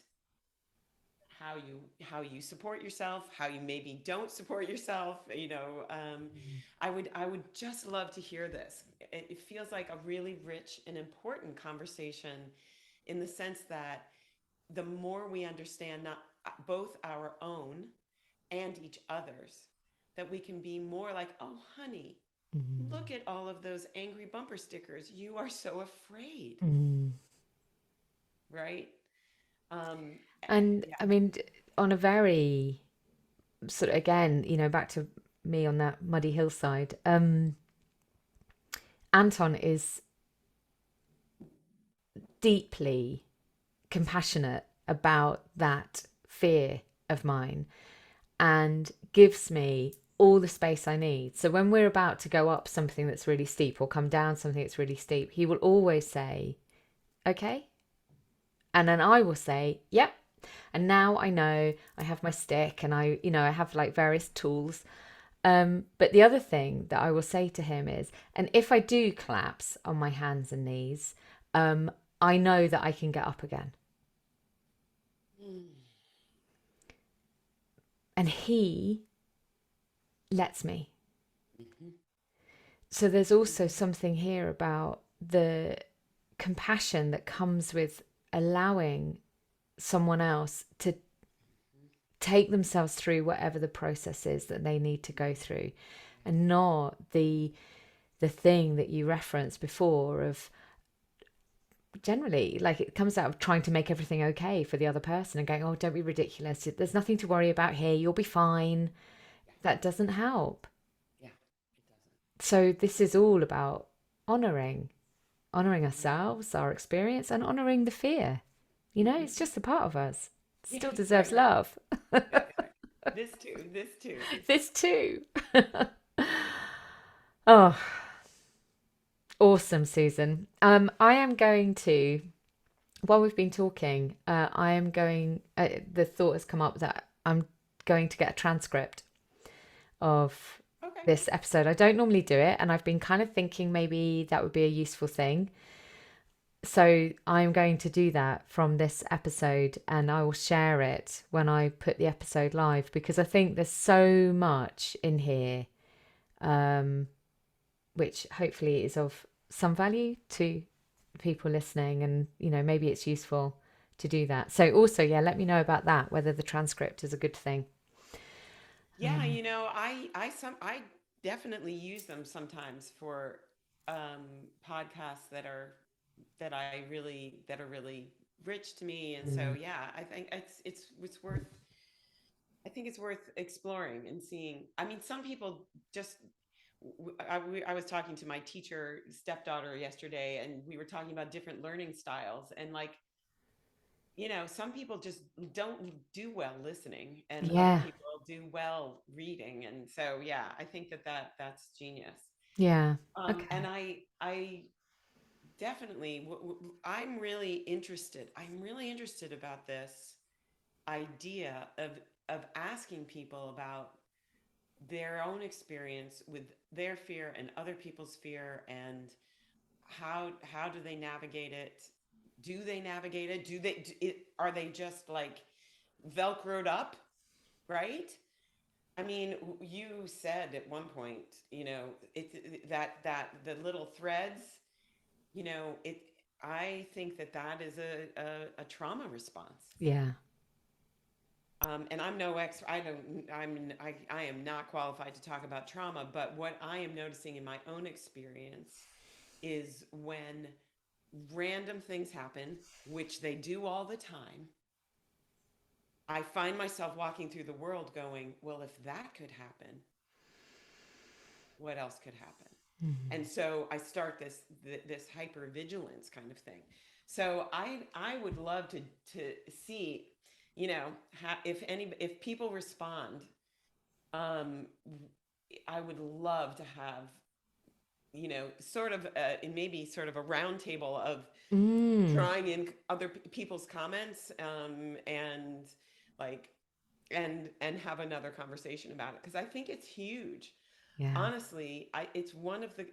how you support yourself, how you maybe don't support yourself. I would just love to hear this. It feels like a really rich and important conversation, in the sense that the more we understand not both our own and each other's, that we can be more like, oh honey, Mm. look at all of those angry bumper stickers, you are so afraid, Mm. right? um And yeah. I mean, on a very sort of, again, back to me on that muddy hillside, Anton is deeply compassionate about that fear of mine and gives me all the space I need. So when we're about to go up something that's really steep or come down something that's really steep, he will always say, okay. And then I will say, yep. And now I know I have my stick and I have like various tools. But the other thing that I will say to him is, and if I do collapse on my hands and knees, I know that I can get up again. Mm. And he lets me. Mm-hmm. So there's also Mm-hmm. something here about the compassion that comes with allowing someone else to take themselves through whatever the process is that they need to go through, and not the thing that you referenced before of generally like it comes out of trying to make everything okay for the other person and going, oh, don't be ridiculous, there's nothing to worry about here, you'll be fine. Yeah. That doesn't help. Yeah. It doesn't. So this is all about honoring Mm-hmm. ourselves, our experience, and honoring the fear. Mm-hmm. It's just a part of us. It Yeah. still deserves Right. Right. love. Right. Right. This too. This too. This too. Oh, awesome, Susan. I am going to, while we've been talking, I am going, the thought has come up that I'm going to get a transcript of Okay. this episode. I don't normally do it, and I've been kind of thinking maybe that would be a useful thing. So I'm going to do that from this episode, and I will share it when I put the episode live, because I think there's so much in here, um, which hopefully is of some value to people listening, and maybe it's useful to do that. So also, yeah, let me know about that, whether the transcript is a good thing. Yeah, I definitely use them sometimes for podcasts that are really rich to me. And so Mm. yeah, I think it's worth I think it's worth exploring and seeing. I mean, some people just I was talking to my teacher stepdaughter yesterday, and we were talking about different learning styles, and like, some people just don't do well listening, and other Yeah, people do well reading. And so, yeah, I think that's genius. yeah, And okay. I definitely, I'm really interested. I'm really interested about this idea of asking people about their own experience with their fear and other people's fear, and how do they navigate it? Do they navigate it? Are they just like velcroed up, right? I mean, you said at one point, that the little threads, it. I think that is a trauma response. Yeah. And I'm no expert. I am not qualified to talk about trauma, but what I am noticing in my own experience is when random things happen, which they do all the time, I find myself walking through the world going, well, if that could happen, what else could happen? And so I start this hyper vigilance kind of thing. So I would love to see, if people respond, um, I would love to have, sort of maybe sort of a roundtable of Mm. drawing in other people's comments, and like and have another conversation about it, because I think it's huge. Yeah. Honestly, I it's one of the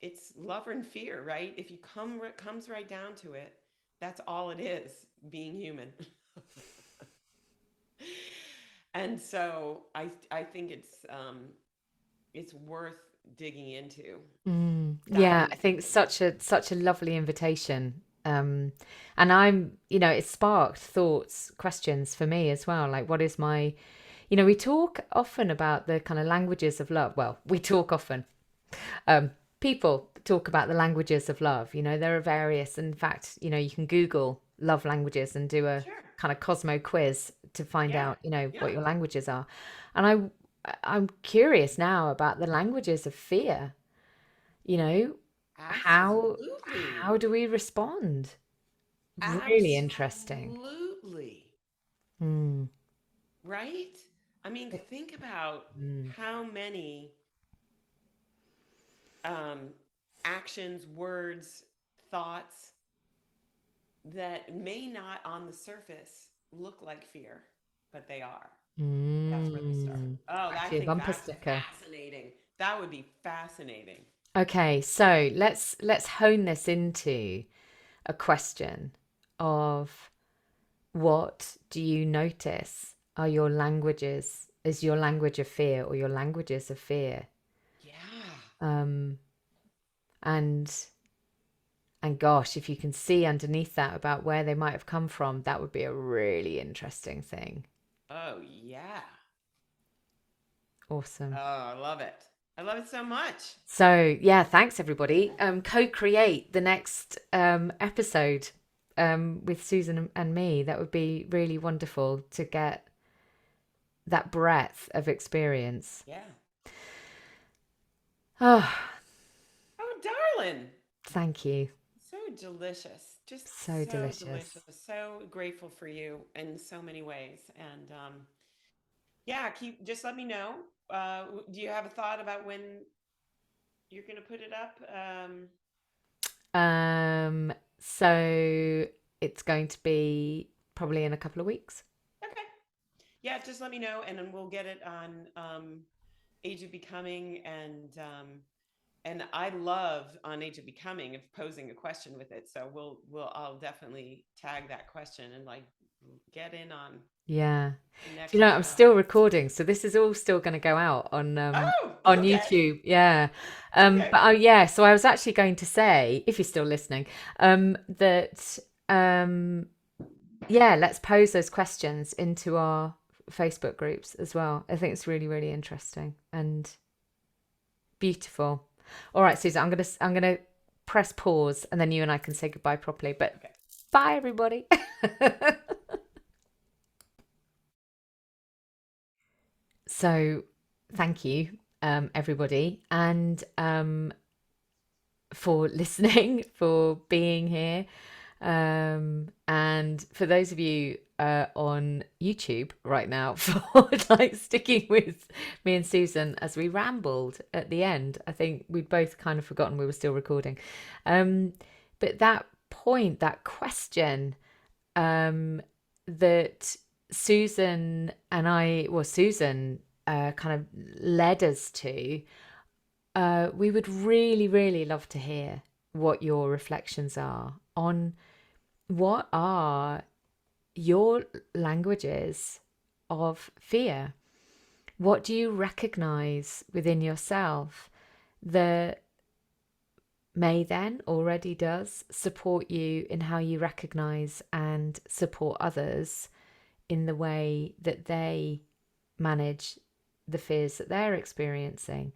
it's love and fear, right? If you comes right down to it, that's all it is, being human. And so I think it's worth digging into, Yeah, diving I deep think into. such a lovely invitation. And it sparked thoughts, questions for me as well. Like, what is my, we talk often about the kind of languages of love. Well, we talk often. Um, People talk about the languages of love. There are various. In fact, you can Google love languages and do a Sure. kind of Cosmo quiz to find Yeah. out, Yeah. what your languages are. And I'm curious now about the languages of fear. You know, how Absolutely. how do we respond? Really interesting. Absolutely. Mm. Right? I mean, think about Mm. how many um, actions, words, thoughts that may not on the surface look like fear, but they are. That's where they start. Mm. Oh, I Actually, a think bumper that's sticker. fascinating. That would be fascinating. Okay, so let's hone this into a question of what do you notice are your languages, is your language of fear or your languages of fear? Yeah. Um, and and gosh, if you can see underneath that about where they might have come from, that would be a really interesting thing. Oh, yeah. Oh, Awesome. I love it. I love it so much. So yeah, thanks everybody. Co-create the next episode with Susan and me. That would be really wonderful to get that breadth of experience. Yeah. Oh, Oh, darling. thank you. So delicious. So Just so delicious. delicious. So grateful for you in so many ways. And yeah, keep just let me know. Do you have a thought about when you're going to put it up? So it's going to be probably in a couple of weeks. Okay. Yeah, just let me know and then we'll get it on Age of Becoming and I love on Age of Becoming of posing a question with it. So I'll definitely tag that question and like get in on Yeah. the Do you next know, I'm still recording, so this is all still going to go out Oh, on okay. YouTube. Yeah. Okay. Yeah, so I was actually going to say, if you're still listening, that yeah, let's pose those questions into our Facebook groups as well. I think it's really, really interesting and beautiful. All right, Susan, I'm gonna press pause and then you and I can say goodbye properly. But Okay. bye everybody. So thank you, everybody, and for listening, for being here. And for those of you on YouTube right now, for like sticking with me and Susan as we rambled at the end. I think we'd both kind of forgotten we were still recording. But that point, that question, that Susan and I, well, Susan kind of led us to, we would really, really love to hear what your reflections are on what are your languages of fear. What do you recognize within yourself that may then already does support you in how you recognize and support others in the way that they manage the fears that they're experiencing?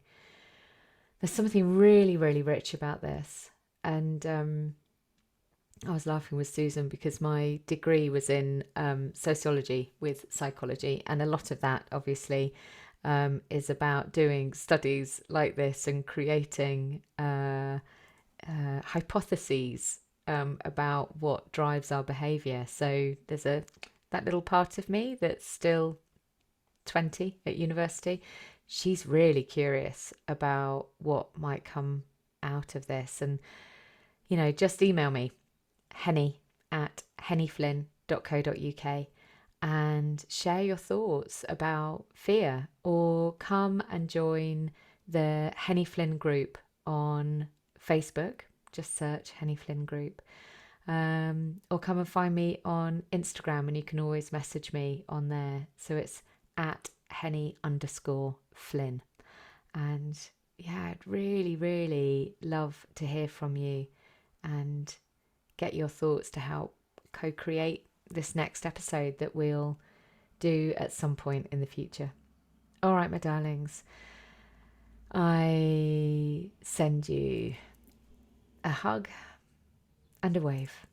There's something really, really rich about this. And I was laughing with Susan because my degree was in sociology with psychology, and a lot of that obviously is about doing studies like this and creating hypotheses about what drives our behaviour. So there's that little part of me that's still 20 at university. She's really curious about what might come out of this, and just email me henny@hennyflynn.co.uk and share your thoughts about fear, or come and join the Henny Flynn group on Facebook. Just search Henny Flynn group. Or come and find me on Instagram, and you can always message me on there. So it's at Henny_Flynn. And yeah, I'd really, really love to hear from you and get your thoughts to help co-create this next episode that we'll do at some point in the future. All right, my darlings, I send you a hug and a wave.